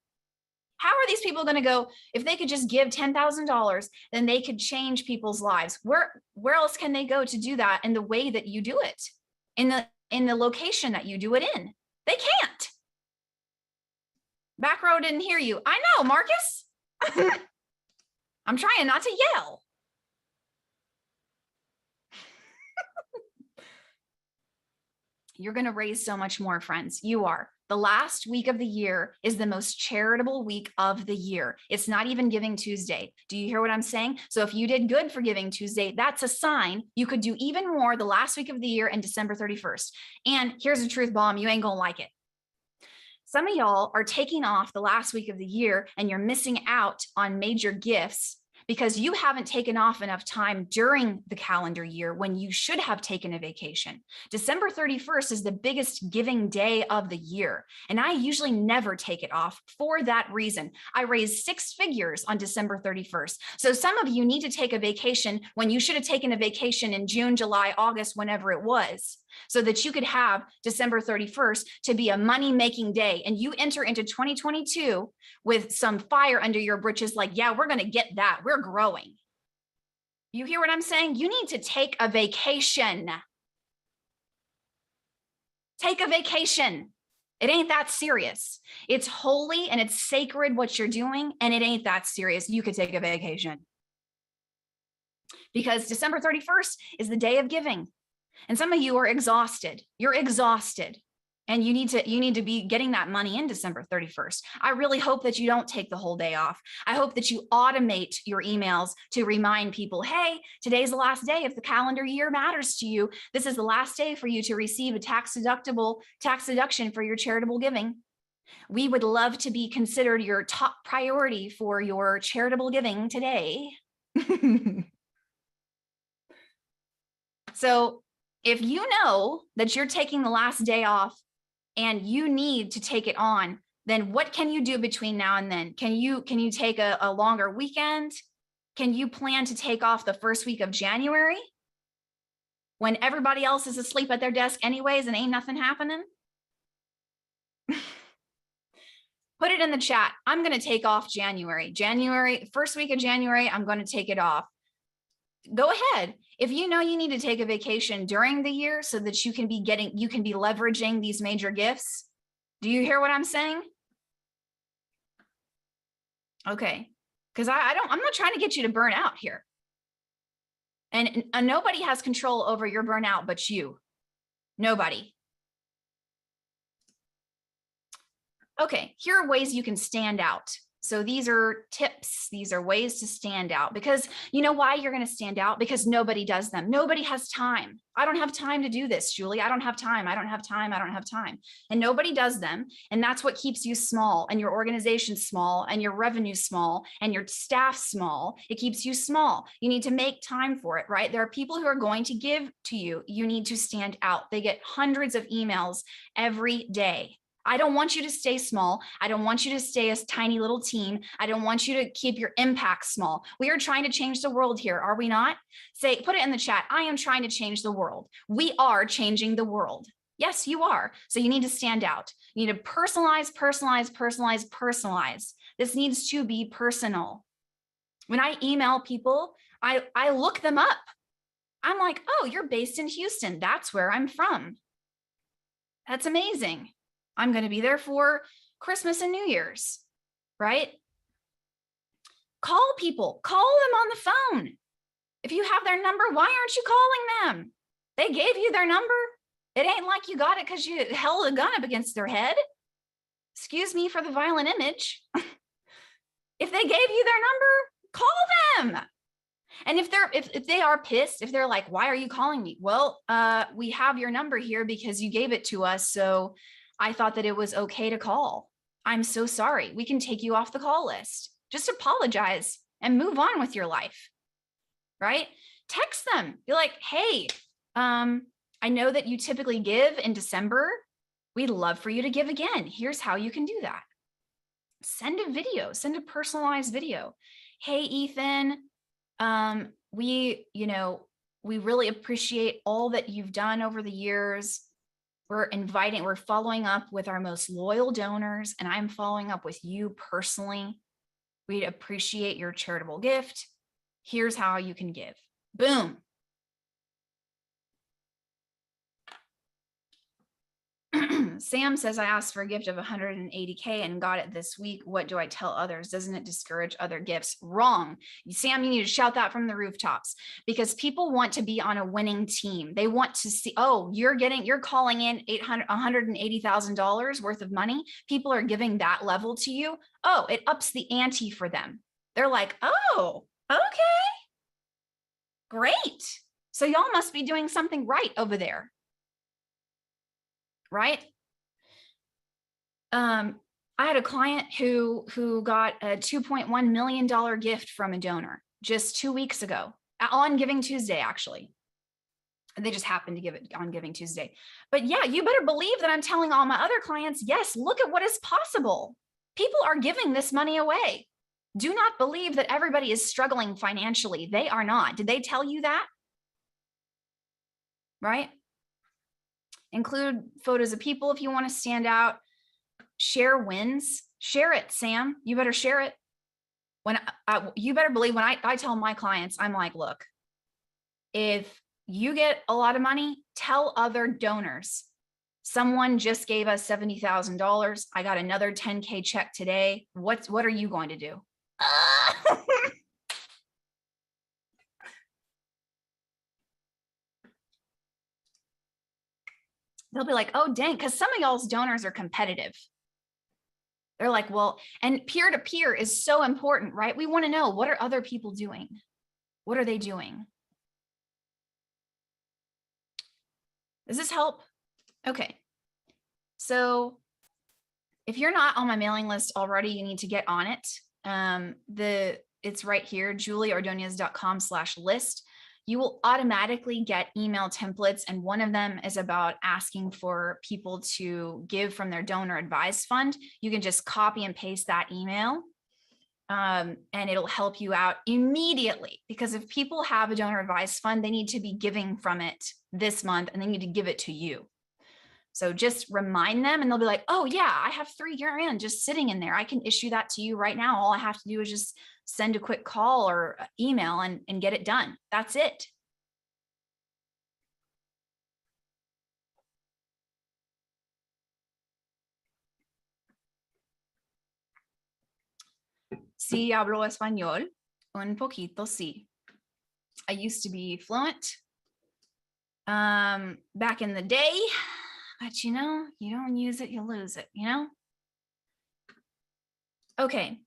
How are these people going to go, if they could just give $10,000, then they could change people's lives? Where else can they go to do that in the way that you do it? In the location that you do it in? They can't. Back row didn't hear you. I know, Marcus. I'm trying not to yell. You're going to raise so much more, friends. You are. The last week of the year is the most charitable week of the year. It's not even Giving Tuesday. Do you hear what I'm saying? So if you did good for Giving Tuesday, that's a sign you could do even more the last week of the year and December 31st. And here's a truth bomb. You ain't going to like it. Some of y'all are taking off the last week of the year and you're missing out on major gifts because you haven't taken off enough time during the calendar year when you should have taken a vacation. December 31st is the biggest giving day of the year, and I usually never take it off for that reason. I raise 6 figures on December 31st. So some of you need to take a vacation when you should have taken a vacation in June, July, August, whenever it was, so that you could have December 31st to be a money-making day. And you enter into 2022 with some fire under your britches, like, yeah, we're going to get that. We're growing. You hear what I'm saying? You need to take a vacation. Take a vacation. It ain't that serious. It's holy and it's sacred what you're doing, and it ain't that serious. You could take a vacation. Because December 31st is the day of giving. And some of you are exhausted. You're exhausted. And you need to be getting that money in December 31st. I really hope that you don't take the whole day off. I hope that you automate your emails to remind people, hey, today's the last day. If the calendar year matters to you, this is the last day for you to receive a tax deduction for your charitable giving. We would love to be considered your top priority for your charitable giving today. So if you know that you're taking the last day off and you need to take it on, then what can you do between now and then? Can you take a longer weekend? Can you plan to take off the first week of January when everybody else is asleep at their desk anyways and ain't nothing happening? Put it in the chat. I'm going to take off January. First week of January, I'm going to take it off. Go ahead. If you know you need to take a vacation during the year so that you can be leveraging these major gifts. Do you hear what I'm saying? Okay. Because I'm not trying to get you to burn out here. And nobody has control over your burnout but you. Nobody. Okay, here are ways you can stand out. So these are tips. These are ways to stand out, because you know why you're going to stand out? Because nobody does them. Nobody has time. I don't have time to do this, Julie. I don't have time. I don't have time. I don't have time. And nobody does them. And that's what keeps you small, and your organization small, and your revenue small, and your staff small. It keeps you small. You need to make time for it, right? There are people who are going to give to you. You need to stand out. They get hundreds of emails every day. I don't want you to stay small. I don't want you to stay a tiny little team. I don't want you to keep your impact small. We are trying to change the world here, are we not? Put it in the chat. I am trying to change the world. We are changing the world. Yes, you are. So you need to stand out. You need to personalize, personalize, personalize, personalize. This needs to be personal. When I email people, I look them up. I'm like, oh, you're based in Houston. That's where I'm from. That's amazing. I'm going to be there for Christmas and New Year's, right? Call people, call them on the phone. If you have their number, why aren't you calling them? They gave you their number. It ain't like you got it because you held a gun up against their head. Excuse me for the violent image. If they gave you their number, call them. And if they are pissed, if they're like, why are you calling me? Well, we have your number here because you gave it to us. So I thought that it was okay to call. I'm so sorry. We can take you off the call list. Just apologize and move on with your life, right? Text them. Be like, hey, I know that you typically give in December. We'd love for you to give again. Here's how you can do that. Send a video, send a personalized video. Hey, Ethan, we really appreciate all that you've done over the years. We're following up with our most loyal donors, and I'm following up with you personally. We'd appreciate your charitable gift. Here's how you can give. Boom. Sam says, I asked for a gift of 180K and got it this week. What do I tell others? Doesn't it discourage other gifts? Wrong. Sam, you need to shout that from the rooftops, because people want to be on a winning team. They want to see, oh, you're calling in $180,000 worth of money. People are giving that level to you. Oh, it ups the ante for them. They're like, oh, okay, great. So y'all must be doing something right over there. Right? I had a client who got a $2.1 million gift from a donor just 2 weeks ago on Giving Tuesday, actually. They just happened to give it on Giving Tuesday. But yeah, you better believe that I'm telling all my other clients, yes, look at what is possible. People are giving this money away. Do not believe that everybody is struggling financially. They are not. Did they tell you that? Right? Include photos of people if you want to stand out. Share wins. Share it, Sam. You better share it. You better believe when I tell my clients, I'm like, look, if you get a lot of money, tell other donors. Someone just gave us $70,000. I got another 10K check today. What are you going to do? They'll be like, oh, dang, because some of y'all's donors are competitive. They're like, well, and peer-to-peer is so important, right? We want to know, what are other people doing? What are they doing? Does this help? Okay. So if you're not on my mailing list already, you need to get on it. It's right here, julieordoñez.com/list. You will automatically get email templates, and one of them is about asking for people to give from their donor advised fund. You can just copy and paste that email, and it'll help you out immediately, because if people have a donor advised fund, they need to be giving from it this month, and they need to give it to you. So just remind them, and they'll be like, oh yeah, I have 3 grand just sitting in there. I can issue that to you right now. All I have to do is just send a quick call or email and get it done. That's it. Sí, hablo español. Un poquito, sí. I used to be fluent back in the day, but you don't use it, you lose it, Okay.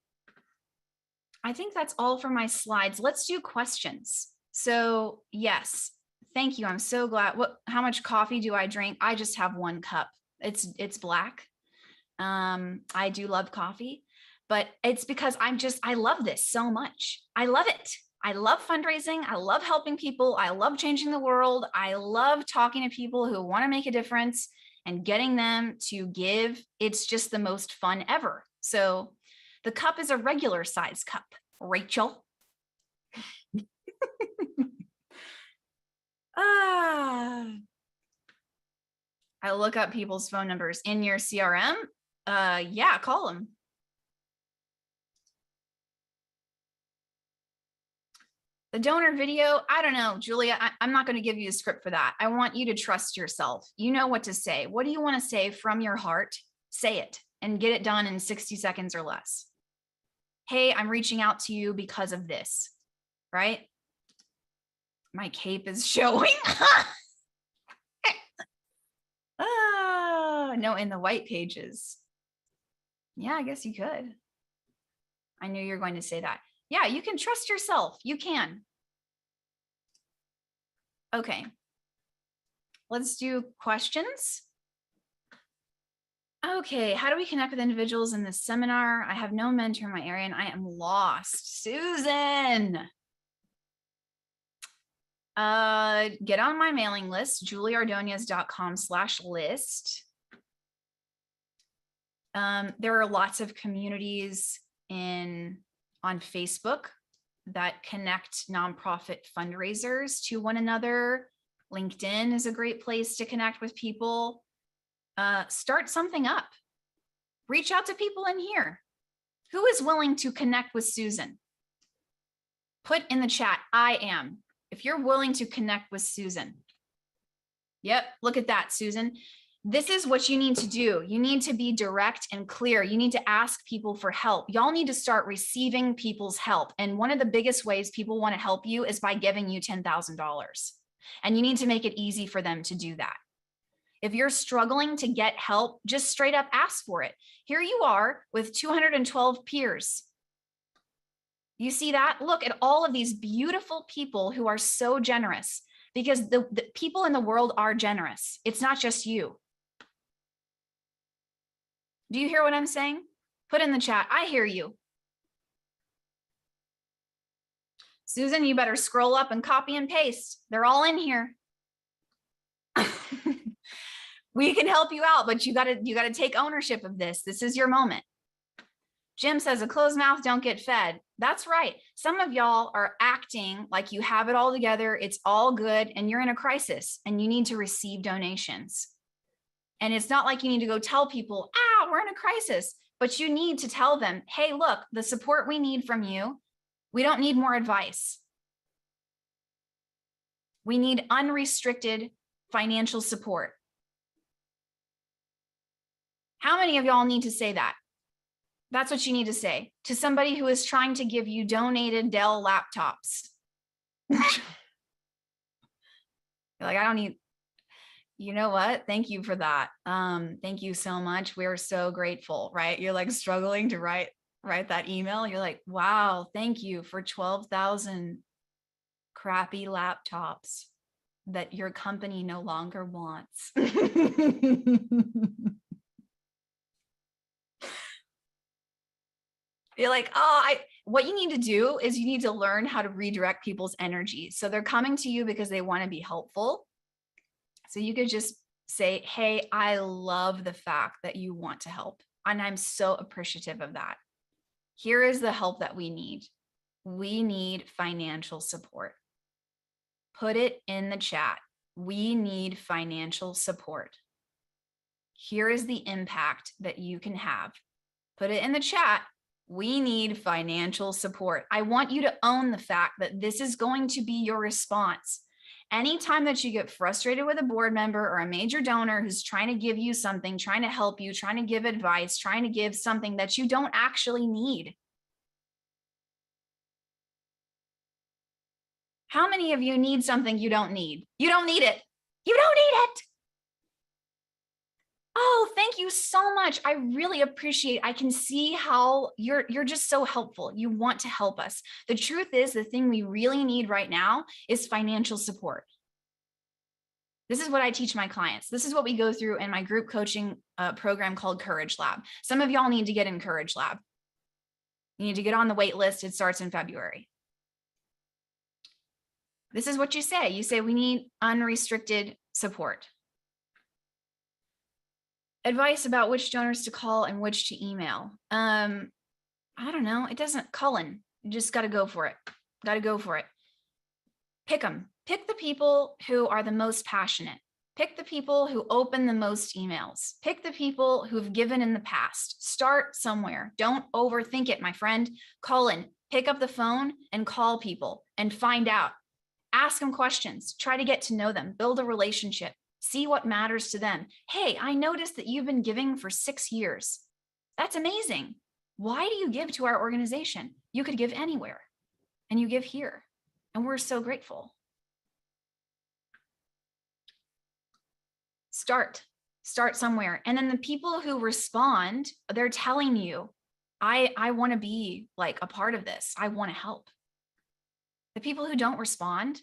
I think that's all for my slides. Let's do questions. So yes, thank you. I'm so glad. How much coffee do I drink? I just have 1 cup. It's black. I do love coffee, but it's because I love this so much. I love it. I love fundraising. I love helping people. I love changing the world. I love talking to people who want to make a difference and getting them to give. It's just the most fun ever. So the cup is a regular size cup, Rachel. I look up people's phone numbers in your CRM. Yeah, call them. The donor video, I don't know, Julia, I'm not going to give you a script for that. I want you to trust yourself. You know what to say. What do you want to say from your heart? Say it and get it done in 60 seconds or less. Hey, I'm reaching out to you because of this, right? My cape is showing. No, in the white pages. Yeah, I guess you could. I knew you were going to say that. Yeah, you can trust yourself. You can. Okay. Let's do questions. Okay, how do we connect with individuals in this seminar? I have no mentor in my area and I am lost. Susan. Get on my mailing list, julieordoñez.com/list. There are lots of communities on Facebook that connect nonprofit fundraisers to one another. LinkedIn is a great place to connect with people. Start something up. Reach out to people in here. Who is willing to connect with Susan? Put in the chat, I am. If you're willing to connect with Susan. Yep, look at that, Susan. This is what you need to do. You need to be direct and clear. You need to ask people for help. Y'all need to start receiving people's help. And one of the biggest ways people want to help you is by giving you $10,000. And you need to make it easy for them to do that. If you're struggling to get help, just straight up ask for it. Here you are with 212 peers. You see that? Look at all of these beautiful people who are so generous, because the people in the world are generous. It's not just you. Do you hear what I'm saying? Put in the chat, I hear you. Susan, you better scroll up and copy and paste. They're all in here. We can help you out, but you gotta take ownership of this. This is your moment. Jim says, a closed mouth don't get fed. That's right. Some of y'all are acting like you have it all together. It's all good. And you're in a crisis and you need to receive donations. And it's not like you need to go tell people, we're in a crisis, but you need to tell them, hey, look, the support we need from you, we don't need more advice. We need unrestricted financial support. How many of y'all need to say that? That's what you need to say to somebody who is trying to give you donated Dell laptops. You're like, I don't need, you know what? Thank you for that. Thank you so much. We're so grateful, right? You're like struggling to write that email. You're like, wow, thank you for 12,000 crappy laptops that your company no longer wants. You're like, what you need to do is you need to learn how to redirect people's energy. So they're coming to you because they want to be helpful. So you could just say, hey, I love the fact that you want to help. And I'm so appreciative of that. Here is the help that we need. We need financial support. Put it in the chat. We need financial support. Here is the impact that you can have. Put it in the chat. We need financial support. I want you to own the fact that this is going to be your response. Anytime that you get frustrated with a board member or a major donor who's trying to give you something, trying to help you, trying to give advice, trying to give something that you don't actually need. How many of you need something you don't need? You don't need it. You don't need it. Oh, thank you so much. I really appreciate, I can see how you're just so helpful. You want to help us. The truth is, the thing we really need right now is financial support. This is what I teach my clients. This is what we go through in my group coaching program called Courage Lab. Some of y'all need to get in Courage Lab. You need to get on the wait list. It starts in February. This is what you say. You say, we need unrestricted support. Advice about which donors to call and which to email. I don't know. It doesn't, Cullen, you just got to go for it. Got to go for it. Pick them. Pick the people who are the most passionate. Pick the people who open the most emails. Pick the people who've given in the past. Start somewhere. Don't overthink it, my friend. Call in, pick up the phone and call people and find out. Ask them questions. Try to get to know them. Build a relationship. See what matters to them. Hey, I noticed that you've been giving for 6 years. That's amazing. Why do you give to our organization? You could give anywhere, and you give here, and we're so grateful. Start somewhere. And then the people who respond, they're telling you, I want to be like a part of this. I want to help. The people who don't respond,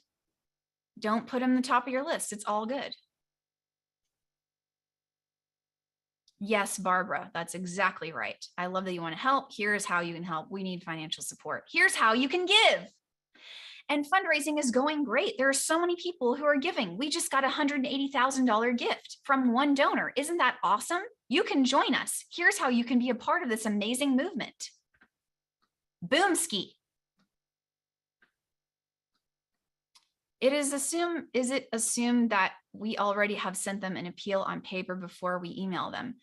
don't put them at the top of your list. It's all good. Yes, Barbara, that's exactly right. I love that you want to help. Here's how you can help. We need financial support. Here's how you can give. And fundraising is going great. There are so many people who are giving. We just got a $180,000 gift from one donor. Isn't that awesome? You can join us. Here's how you can be a part of this amazing movement. Boomski. Is it assumed that we already have sent them an appeal on paper before we email them?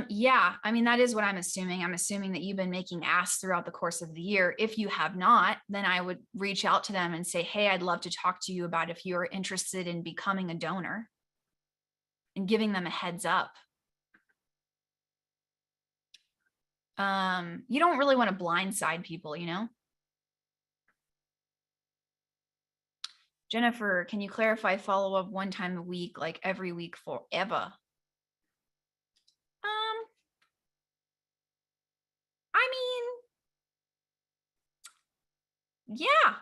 Yeah, I mean, that is what I'm assuming. I'm assuming that you've been making asks throughout the course of the year. If you have not, then I would reach out to them and say, hey, I'd love to talk to you about if you're interested in becoming a donor, and giving them a heads up. You don't really want to blindside people, you know? Jennifer, can you clarify follow-up one time a week, like every week forever? I mean, yeah,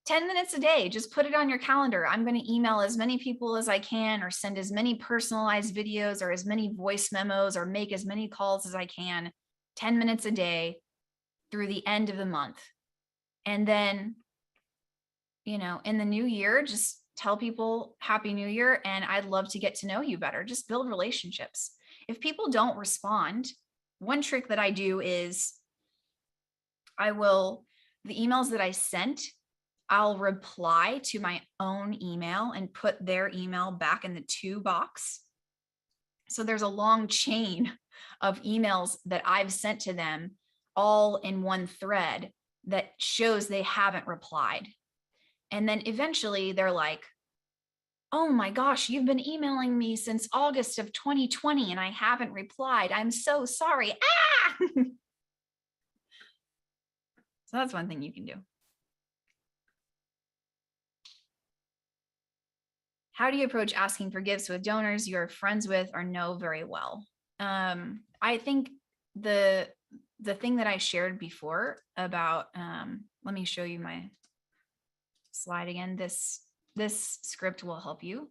10 minutes a day, just put it on your calendar. I'm going to email as many people as I can, or send as many personalized videos, or as many voice memos, or make as many calls as I can, 10 minutes a day through the end of the month. And then, you know, in the new year, just tell people Happy New Year, and I'd love to get to know you better. Just build relationships. If people don't respond, one trick that I do is the emails that I sent, I'll reply to my own email and put their email back in the to box. So there's a long chain of emails that I've sent to them all in one thread that shows they haven't replied. And then eventually they're like, oh my gosh, you've been emailing me since August of 2020 and I haven't replied. I'm so sorry. Ah! So that's one thing you can do. How do you approach asking for gifts with donors you're friends with or know very well? I think the thing that I shared before about, let me show you my slide again. This script will help you.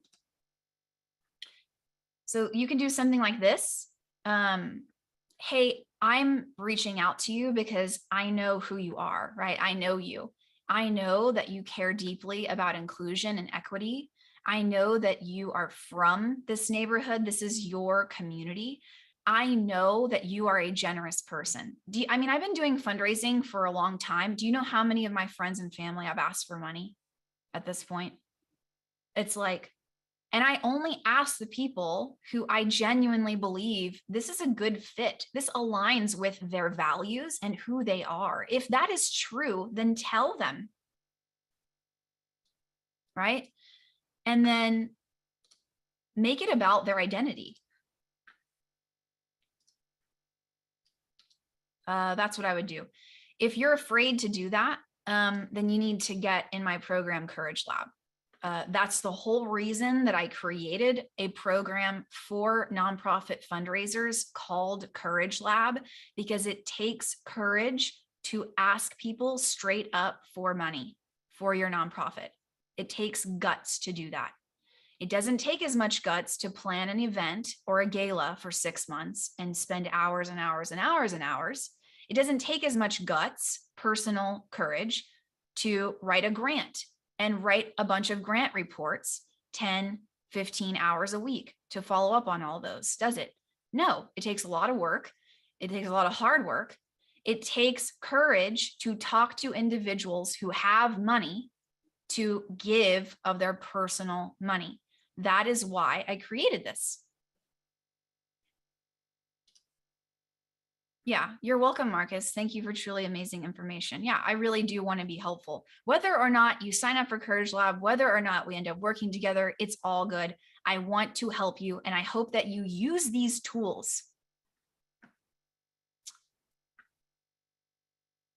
So you can do something like this. Hey, I'm reaching out to you because I know who you are, right? I know you. I know that you care deeply about inclusion and equity. I know that you are from this neighborhood. This is your community. I know that you are a generous person. I mean, I've been doing fundraising for a long time. Do you know how many of my friends and family I've asked for money at this point? It's like, and I only ask the people who I genuinely believe this is a good fit. This aligns with their values and who they are. If that is true, then tell them, right? And then make it about their identity. That's what I would do. If you're afraid to do that, then you need to get in my program, Courage Lab. That's the whole reason that I created a program for nonprofit fundraisers called Courage Lab, because it takes courage to ask people straight up for money for your nonprofit. It takes guts to do that. It doesn't take as much guts to plan an event or a gala for 6 months and spend hours and hours and hours and hours. It doesn't take as much guts, personal courage, to write a grant and write a bunch of grant reports 10, 15 hours a week to follow up on all those, does it? No, it takes a lot of work. It takes a lot of hard work. It takes courage to talk to individuals who have money to give of their personal money. That is why I created this. Yeah, you're welcome, Marcus. Thank you for truly amazing information. Yeah, I really do want to be helpful. Whether or not you sign up for Courage Lab, whether or not we end up working together, it's all good. I want to help you, and I hope that you use these tools.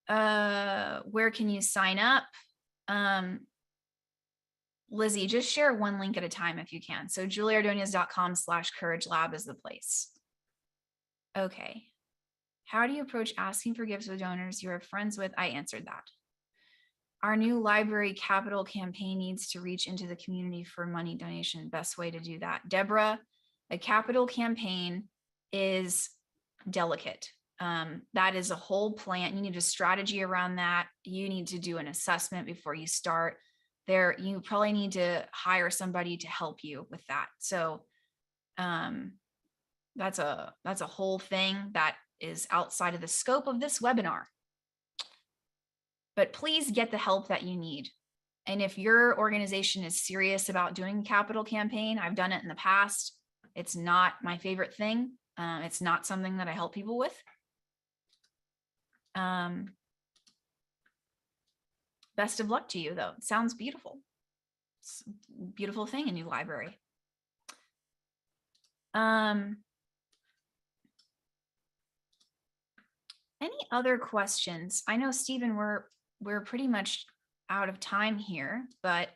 Where can you sign up? Lizzie, just share one link at a time if you can. So julieordoñez.com/Courage Lab is the place. Okay. How do you approach asking for gifts with donors you are friends with? I answered that. Our new library capital campaign needs to reach into the community for money donation. Best way to do that. Deborah, a capital campaign is delicate. That is a whole plan. You need a strategy around that. You need to do an assessment before you start. You probably need to hire somebody to help you with that. So that's a whole thing that is outside of the scope of this webinar. But please get the help that you need. And if your organization is serious about doing a capital campaign, I've done it in the past. It's not my favorite thing. It's not something that I help people with. Best of luck to you, though. It sounds beautiful. It's a beautiful thing, a new library. Any other questions? I know, Stephen, we're pretty much out of time here, but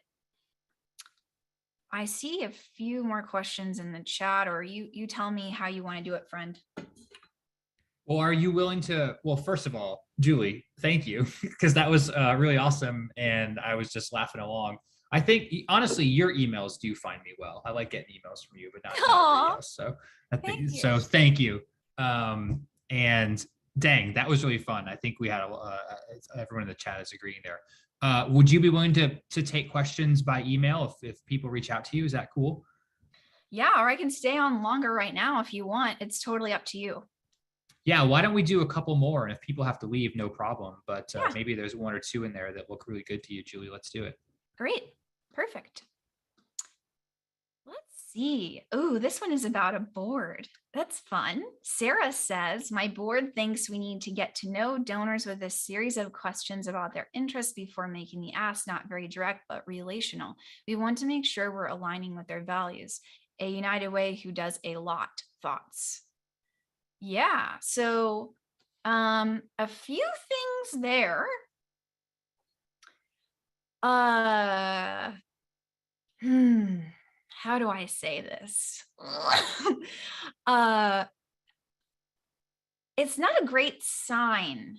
I see a few more questions in the chat, or you tell me how you want to do it, friend. Well, are you willing to, well, first of all, Julie, thank you, because that was really awesome. And I was just laughing along. I think, honestly, your emails do find me well. I like getting emails from you, but not everybody else. So I think, so thank you. And dang, that was really fun. I think we had everyone in the chat is agreeing there. Would you be willing to take questions by email if people reach out to you? Is that cool? Yeah, or I can stay on longer right now if you want. It's totally up to you. Yeah, why don't we do a couple more? And if people have to leave, no problem. But maybe there's one or two in there that look really good to you, Julie. Let's do it. Great. Perfect. Let's see. Oh, this one is about a board. That's fun. Sarah says, my board thinks we need to get to know donors with a series of questions about their interests before making the ask, not very direct, but relational. We want to make sure we're aligning with their values. A United Way who does a lot. Thoughts? Yeah, so a few things there. How do I say this? It's not a great sign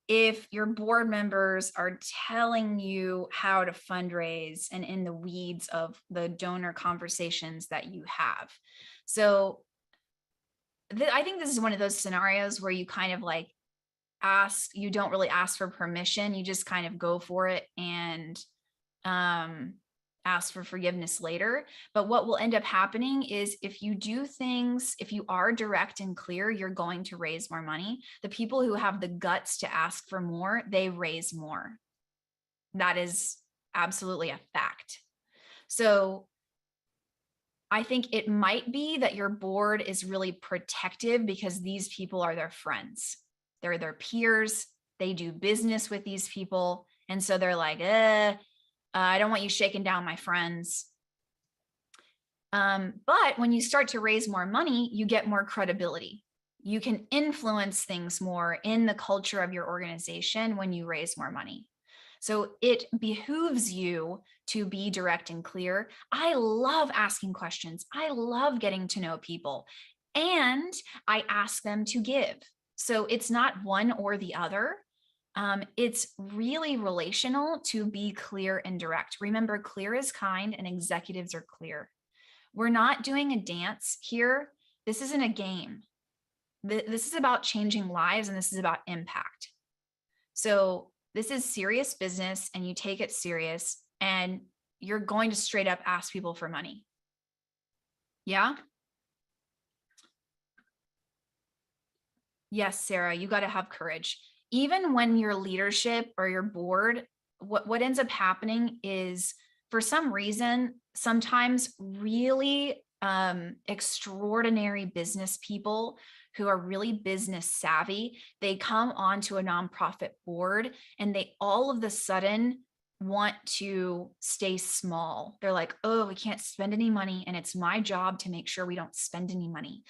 if your board members are telling you how to fundraise and in the weeds of the donor conversations that you have. So I think this is one of those scenarios where you kind of like you don't really ask for permission. You just kind of go for it and ask for forgiveness later. But what will end up happening is if you do things, if you are direct and clear, you're going to raise more money. The people who have the guts to ask for more, they raise more. That is absolutely a fact. So I think it might be that your board is really protective because these people are their friends. They're their peers. They do business with these people. And so they're like, I don't want you shaking down my friends. But when you start to raise more money, you get more credibility. You can influence things more in the culture of your organization when you raise more money. So it behooves you to be direct and clear. I love asking questions. I love getting to know people, and I ask them to give. So it's not one or the other. It's really relational to be clear and direct. Remember, clear is kind and executives are clear. We're not doing a dance here. This isn't a game. This is about changing lives, and this is about impact. So this is serious business, and you take it serious, and you're going to straight up ask people for money. Yeah? Yes, Sarah, you got to have courage. Even when your leadership or your board what ends up happening is, for some reason, sometimes really extraordinary business people who are really business savvy, they come onto a nonprofit board and they all of a sudden want to stay small. They're like, oh, we can't spend any money, and it's my job to make sure we don't spend any money.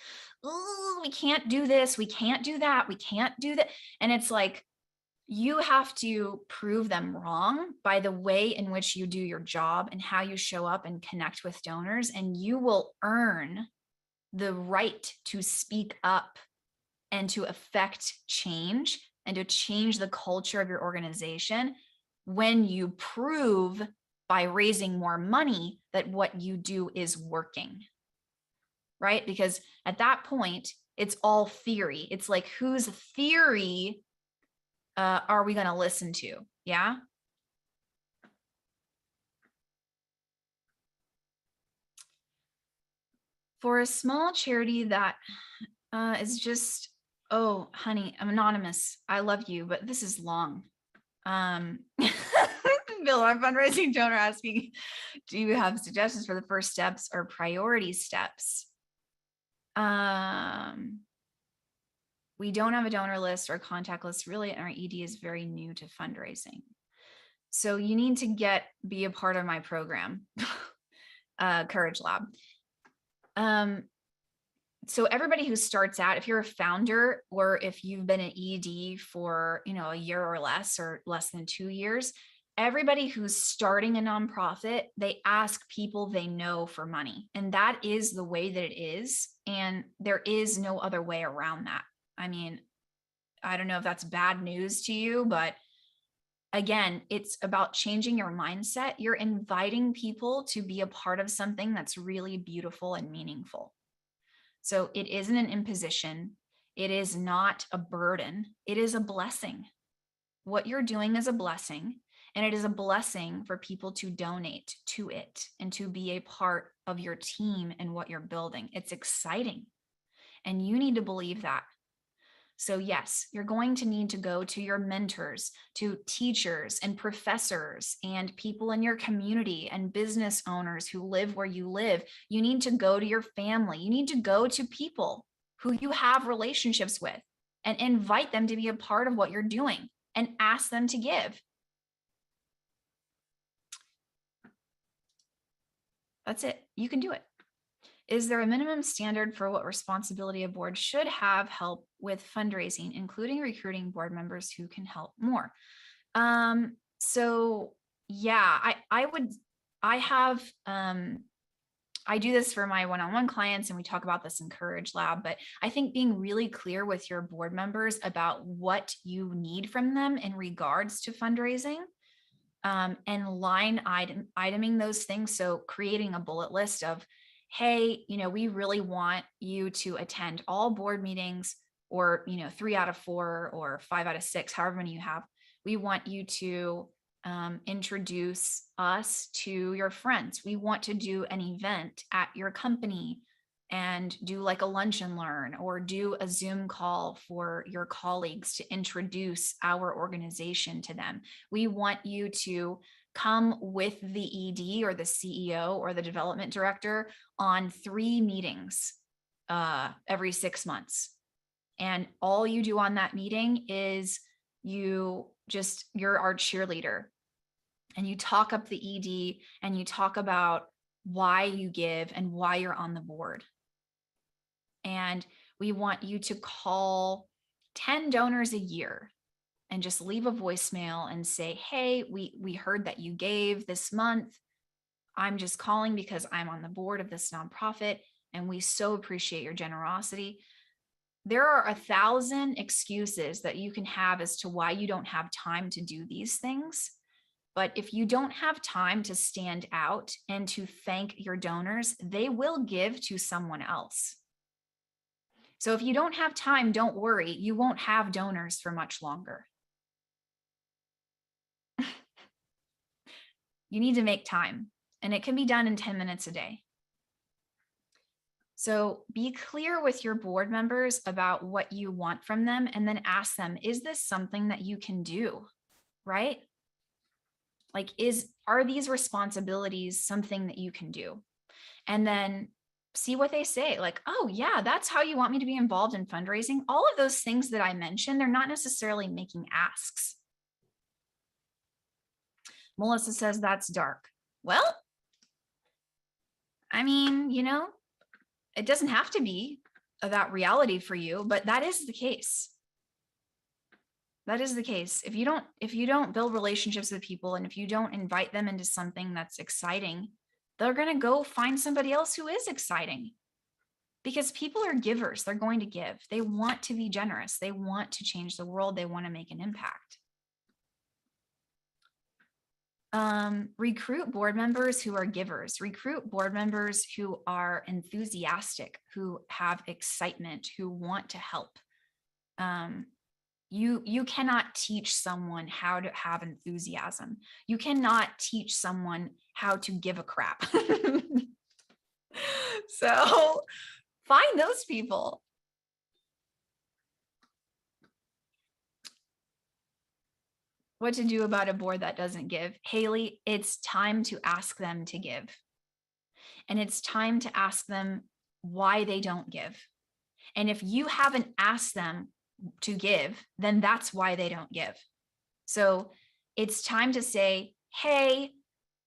Oh, we can't do this, we can't do that, we can't do that. And it's like, you have to prove them wrong by the way in which you do your job and how you show up and connect with donors, and you will earn the right to speak up and to affect change and to change the culture of your organization when you prove by raising more money that what you do is working, right? Because at that point, it's all theory. It's like, whose theory are we going to listen to? Yeah. For a small charity that is just, oh, honey, I'm anonymous. I love you, but this is long. Bill, our fundraising donor asking, do you have suggestions for the first steps or priority steps? We don't have a donor list or contact list really, and our ED is very new to fundraising. So you need to be a part of my program, Courage Lab. So everybody who starts out, if you're a founder or if you've been an ED for, a year or less than 2 years, everybody who's starting a nonprofit, they ask people they know for money. And that is the way that it is. And there is no other way around that. I mean, I don't know if that's bad news to you, but again, it's about changing your mindset. You're inviting people to be a part of something that's really beautiful and meaningful. So it isn't an imposition. It is not a burden. It is a blessing. What you're doing is a blessing, and it is a blessing for people to donate to it and to be a part of your team and what you're building. It's exciting, and you need to believe that. So yes, you're going to need to go to your mentors, to teachers and professors and people in your community and business owners who live where you live. You need to go to your family. You need to go to people who you have relationships with and invite them to be a part of what you're doing and ask them to give. That's it. You can do it. Is there a minimum standard for what responsibility a board should have help with fundraising, including recruiting board members who can help more? So yeah, I do this for my one-on-one clients, and we talk about this in Courage Lab, but I think being really clear with your board members about what you need from them in regards to fundraising, and line iteming those things. So creating a bullet list of, hey, we really want you to attend all board meetings, or, 3 out of 4 or 5 out of 6, however many you have. We want you to introduce us to your friends. We want to do an event at your company and do like a lunch and learn, or do a Zoom call for your colleagues to introduce our organization to them. We want you to come with the ED or the CEO or the development director on 3 meetings every 6 months. And all you do on that meeting is you're our cheerleader, and you talk up the ED and you talk about why you give and why you're on the board. And we want you to call 10 donors a year and just leave a voicemail and say, hey, we heard that you gave this month. I'm just calling because I'm on the board of this nonprofit, and we so appreciate your generosity. There are 1,000 excuses that you can have as to why you don't have time to do these things. But if you don't have time to stand out and to thank your donors, they will give to someone else. So if you don't have time, don't worry, you won't have donors for much longer. You need to make time, and it can be done in 10 minutes a day. So be clear with your board members about what you want from them, and then ask them, is this something that you can do, right? Like, are these responsibilities something that you can do? And then see what they say. Like, oh yeah, that's how you want me to be involved in fundraising. All of those things that I mentioned, they're not necessarily making asks. Melissa says that's dark. Well, I mean, it doesn't have to be that reality for you, but that is the case. That is the case. If you don't build relationships with people, and if you don't invite them into something that's exciting, they're going to go find somebody else who is exciting, because people are givers. They're going to give. They want to be generous. They want to change the world. They want to make an impact. Recruit board members who are givers. Recruit board members who are enthusiastic, who have excitement, who want to help. You cannot teach someone how to have enthusiasm. You cannot teach someone how to give a crap. So find those people. What to do about a board that doesn't give? Haley, it's time to ask them to give. And it's time to ask them why they don't give. And if you haven't asked them to give, then that's why they don't give. So it's time to say, hey,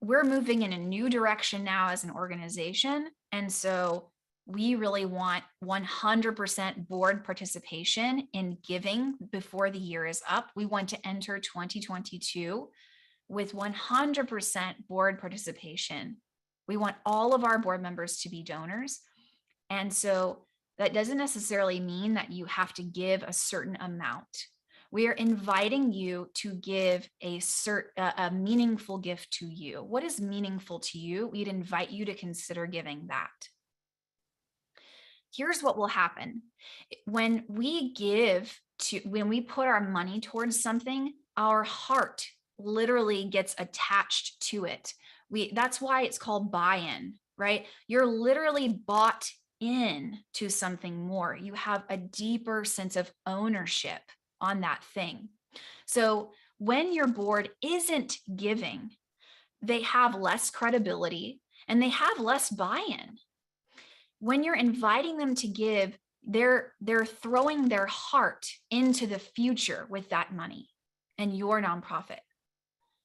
we're moving in a new direction now as an organization. And so we really want 100% board participation in giving before the year is up. We want to enter 2022 with 100% board participation. We want all of our board members to be donors. And so that doesn't necessarily mean that you have to give a certain amount. We are inviting you to give a meaningful gift to you. What is meaningful to you? We'd invite you to consider giving that. Here's what will happen. When we when we put our money towards something, our heart literally gets attached to it. That's why it's called buy-in, right? You're literally bought in to something more. You have a deeper sense of ownership on that thing. So when your board isn't giving, they have less credibility and they have less buy-in. When you're inviting them to give, they're throwing their heart into the future with that money and your nonprofit.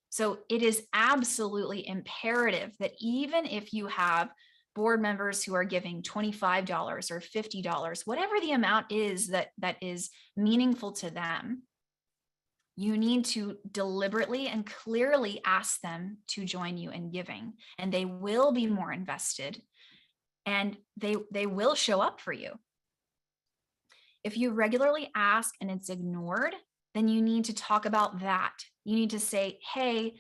So it is absolutely imperative that even if you have board members who are giving $25 or $50, whatever the amount is that is meaningful to them, you need to deliberately and clearly ask them to join you in giving, and they will be more invested and they will show up for you. If you regularly ask and it's ignored, then you need to talk about that. You need to say, hey,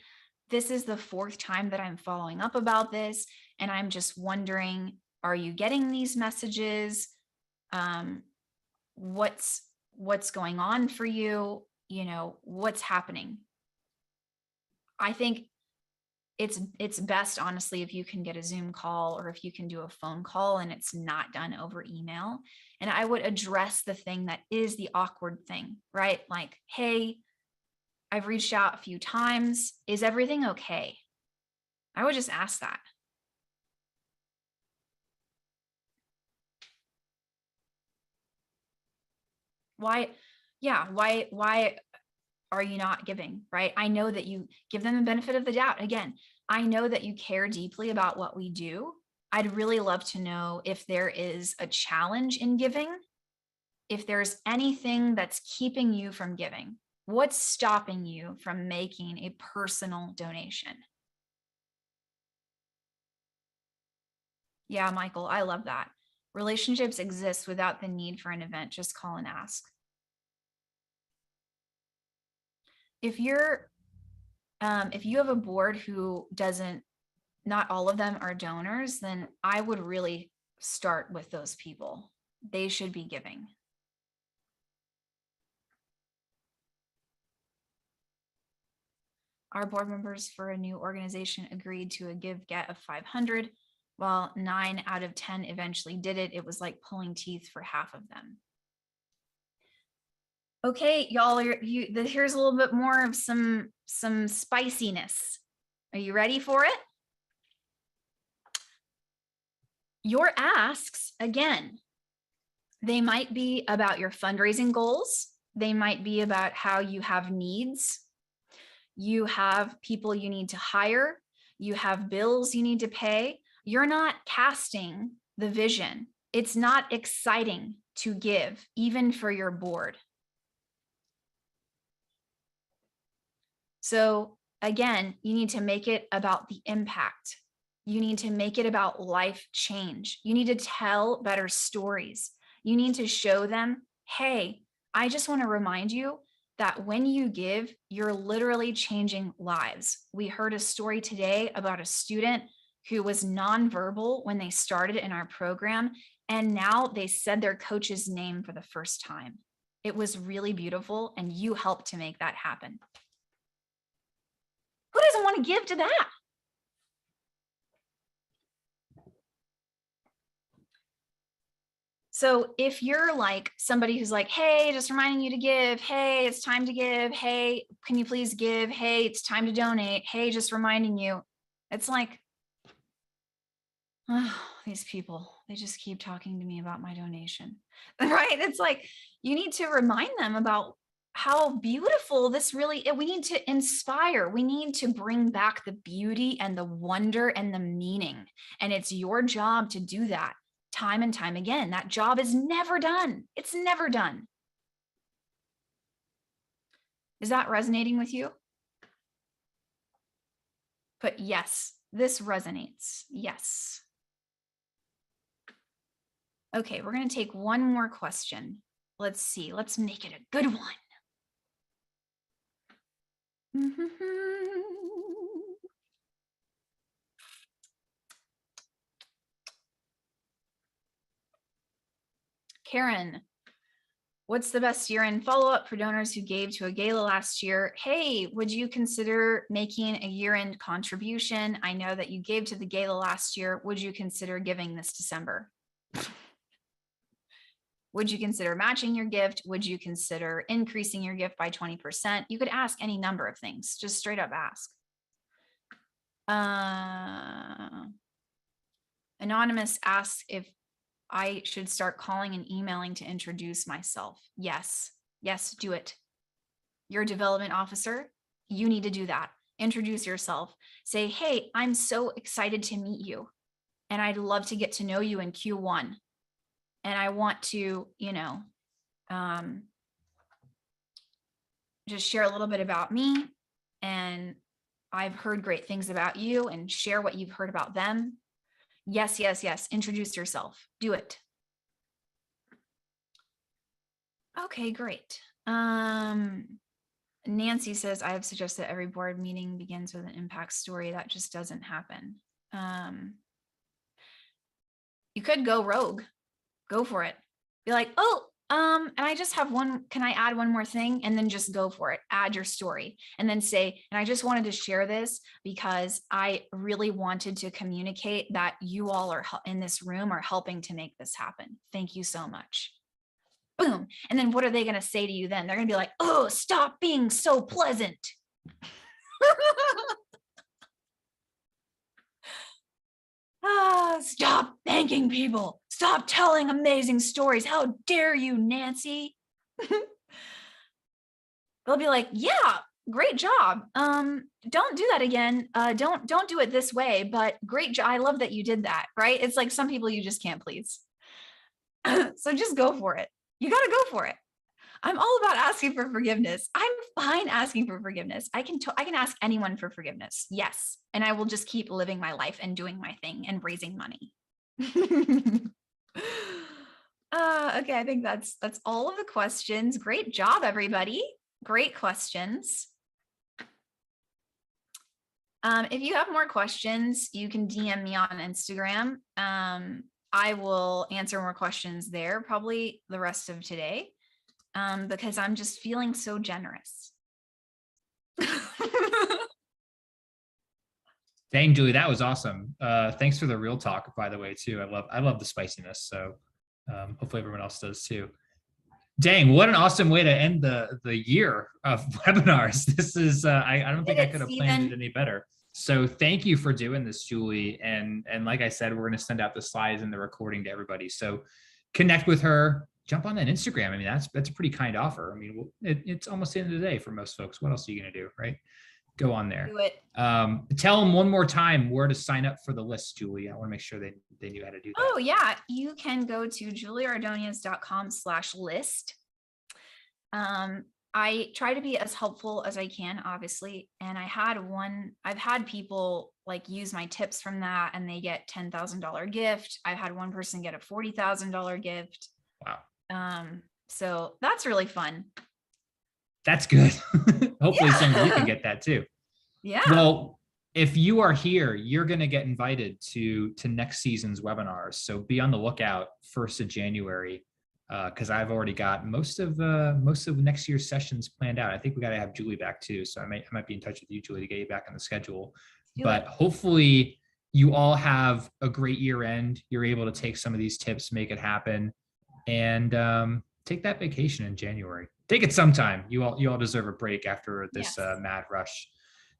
this is the 4th time that I'm following up about this, and I'm just wondering, are you getting these messages? What's going on for you? What's happening? I think it's best, honestly, if you can get a Zoom call or if you can do a phone call and it's not done over email. And I would address the thing that is the awkward thing, right? Like, hey, I've reached out a few times. Is everything okay? I would just ask that. Why are you not giving, right? I know that you give them the benefit of the doubt. Again, I know that you care deeply about what we do. I'd really love to know if there is a challenge in giving, if there's anything that's keeping you from giving. What's stopping you from making a personal donation? Yeah, Michael, I love that. Relationships exist without the need for an event. Just call and ask. If you have a board who not all of them are donors, then I would really start with those people. They should be giving. Our board members for a new organization agreed to a give-get of 500. While 9 out of 10 eventually did it, it was like pulling teeth for half of them. Okay, y'all, here's a little bit more of some spiciness. Are you ready for it? Your asks, again, they might be about your fundraising goals. They might be about how you have needs. You have people you need to hire. You have bills you need to pay. You're not casting the vision. It's not exciting to give, even for your board. So again, you need to make it about the impact. You need to make it about life change. You need to tell better stories. You need to show them, hey, I just want to remind you that when you give, you're literally changing lives. We heard a story today about a student who was nonverbal when they started in our program, and now they said their coach's name for the first time. It was really beautiful, and you helped to make that happen. Who doesn't want to give to that? So if you're like somebody who's like, hey, just reminding you to give. Hey, it's time to give. Hey, can you please give? Hey, it's time to donate. Hey, just reminding you. It's like, oh, these people, they just keep talking to me about my donation, right? It's like, you need to remind them about how beautiful this really is. We need to inspire. We need to bring back the beauty and the wonder and the meaning. And it's your job to do that. Time and time again. That job is never done. It's never done. Is that resonating with you? But yes, this resonates. Yes. Okay, we're going to take one more question. Let's see. Let's make it a good one. Karen, what's the best year-end follow-up for donors who gave to a gala last year? Hey, would you consider making a year-end contribution? I know that you gave to the gala last year. Would you consider giving this December? Would you consider matching your gift? Would you consider increasing your gift by 20%? You could ask any number of things, just straight up ask. Anonymous asks if I should start calling and emailing to introduce myself. Yes, yes, do it. You're a development officer. You need to do that. Introduce yourself. Say, hey, I'm so excited to meet you. And I'd love to get to know you in Q1. And I want to, just share a little bit about me. And I've heard great things about you, and share what you've heard about them. Yes, yes, yes. Introduce yourself. Do it. Okay, great. Nancy says, I have suggested every board meeting begins with an impact story. That just doesn't happen. You could go rogue. Go for it. Be like, oh, and I just have one, can I add one more thing? And then just go for it. Add your story and then say, and I just wanted to share this because I really wanted to communicate that you all are in this room are helping to make this happen. Thank you so much. Boom. And then what are they going to say to you then? They're going to be like, oh, stop being so pleasant. Stop thanking people. Stop telling amazing stories. How dare you, Nancy? They'll be like, yeah, great job. Don't do that again. Don't do it this way, but great job. I love that you did that, right? It's like some people you just can't please. So just go for it. You got to go for it. I'm all about asking for forgiveness. I'm fine asking for forgiveness. I can ask anyone for forgiveness. Yes. And I will just keep living my life and doing my thing and raising money. Okay. I think that's all of the questions. Great job, everybody. Great questions. If you have more questions, you can DM me on Instagram. I will answer more questions there probably the rest of today. Because I'm just feeling so generous. Dang, Julie, that was awesome. Thanks for the real talk, by the way, too. I love the spiciness. So hopefully everyone else does too. Dang, what an awesome way to end the year of webinars. This is, I don't think I could have planned it any better. So thank you for doing this, Julie. And like I said, we're going to send out the slides and the recording to everybody. So connect with her, jump on that Instagram. I mean, that's a pretty kind offer. I mean, it's almost the end of the day for most folks. What else are you going to do, right? Go on there. Do it. Tell them one more time where to sign up for the list, Julie. I want to make sure they knew how to do that. Oh yeah, you can go to julieordoñez.com/list. I try to be as helpful as I can, obviously. And I've had people like use my tips from that and they get $10,000 gift. I've had one person get a $40,000 gift. Wow. So that's really fun. That's good. Hopefully some of you can get that too. Yeah. Well, if you are here, you're going to get invited to next season's webinars. So be on the lookout 1st of January. Because I've already got most of next year's sessions planned out. I think we got to have Julie back too, so I might be in touch with you, Julie, to get you back on the schedule. But hopefully, you all have a great year end. You're able to take some of these tips, make it happen, and take that vacation in January. Take it sometime. You all deserve a break after this mad rush.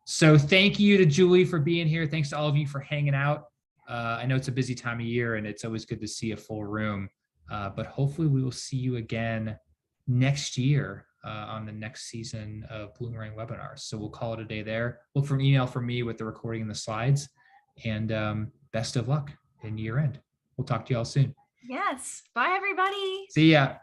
So thank you to Julie for being here. Thanks to all of you for hanging out. I know it's a busy time of year, and it's always good to see a full room. But hopefully we will see you again next year on the next season of Bloomerang webinars. So we'll call it a day there. Look for an email from me with the recording and the slides. And best of luck in year end. We'll talk to you all soon. Yes. Bye, everybody. See ya.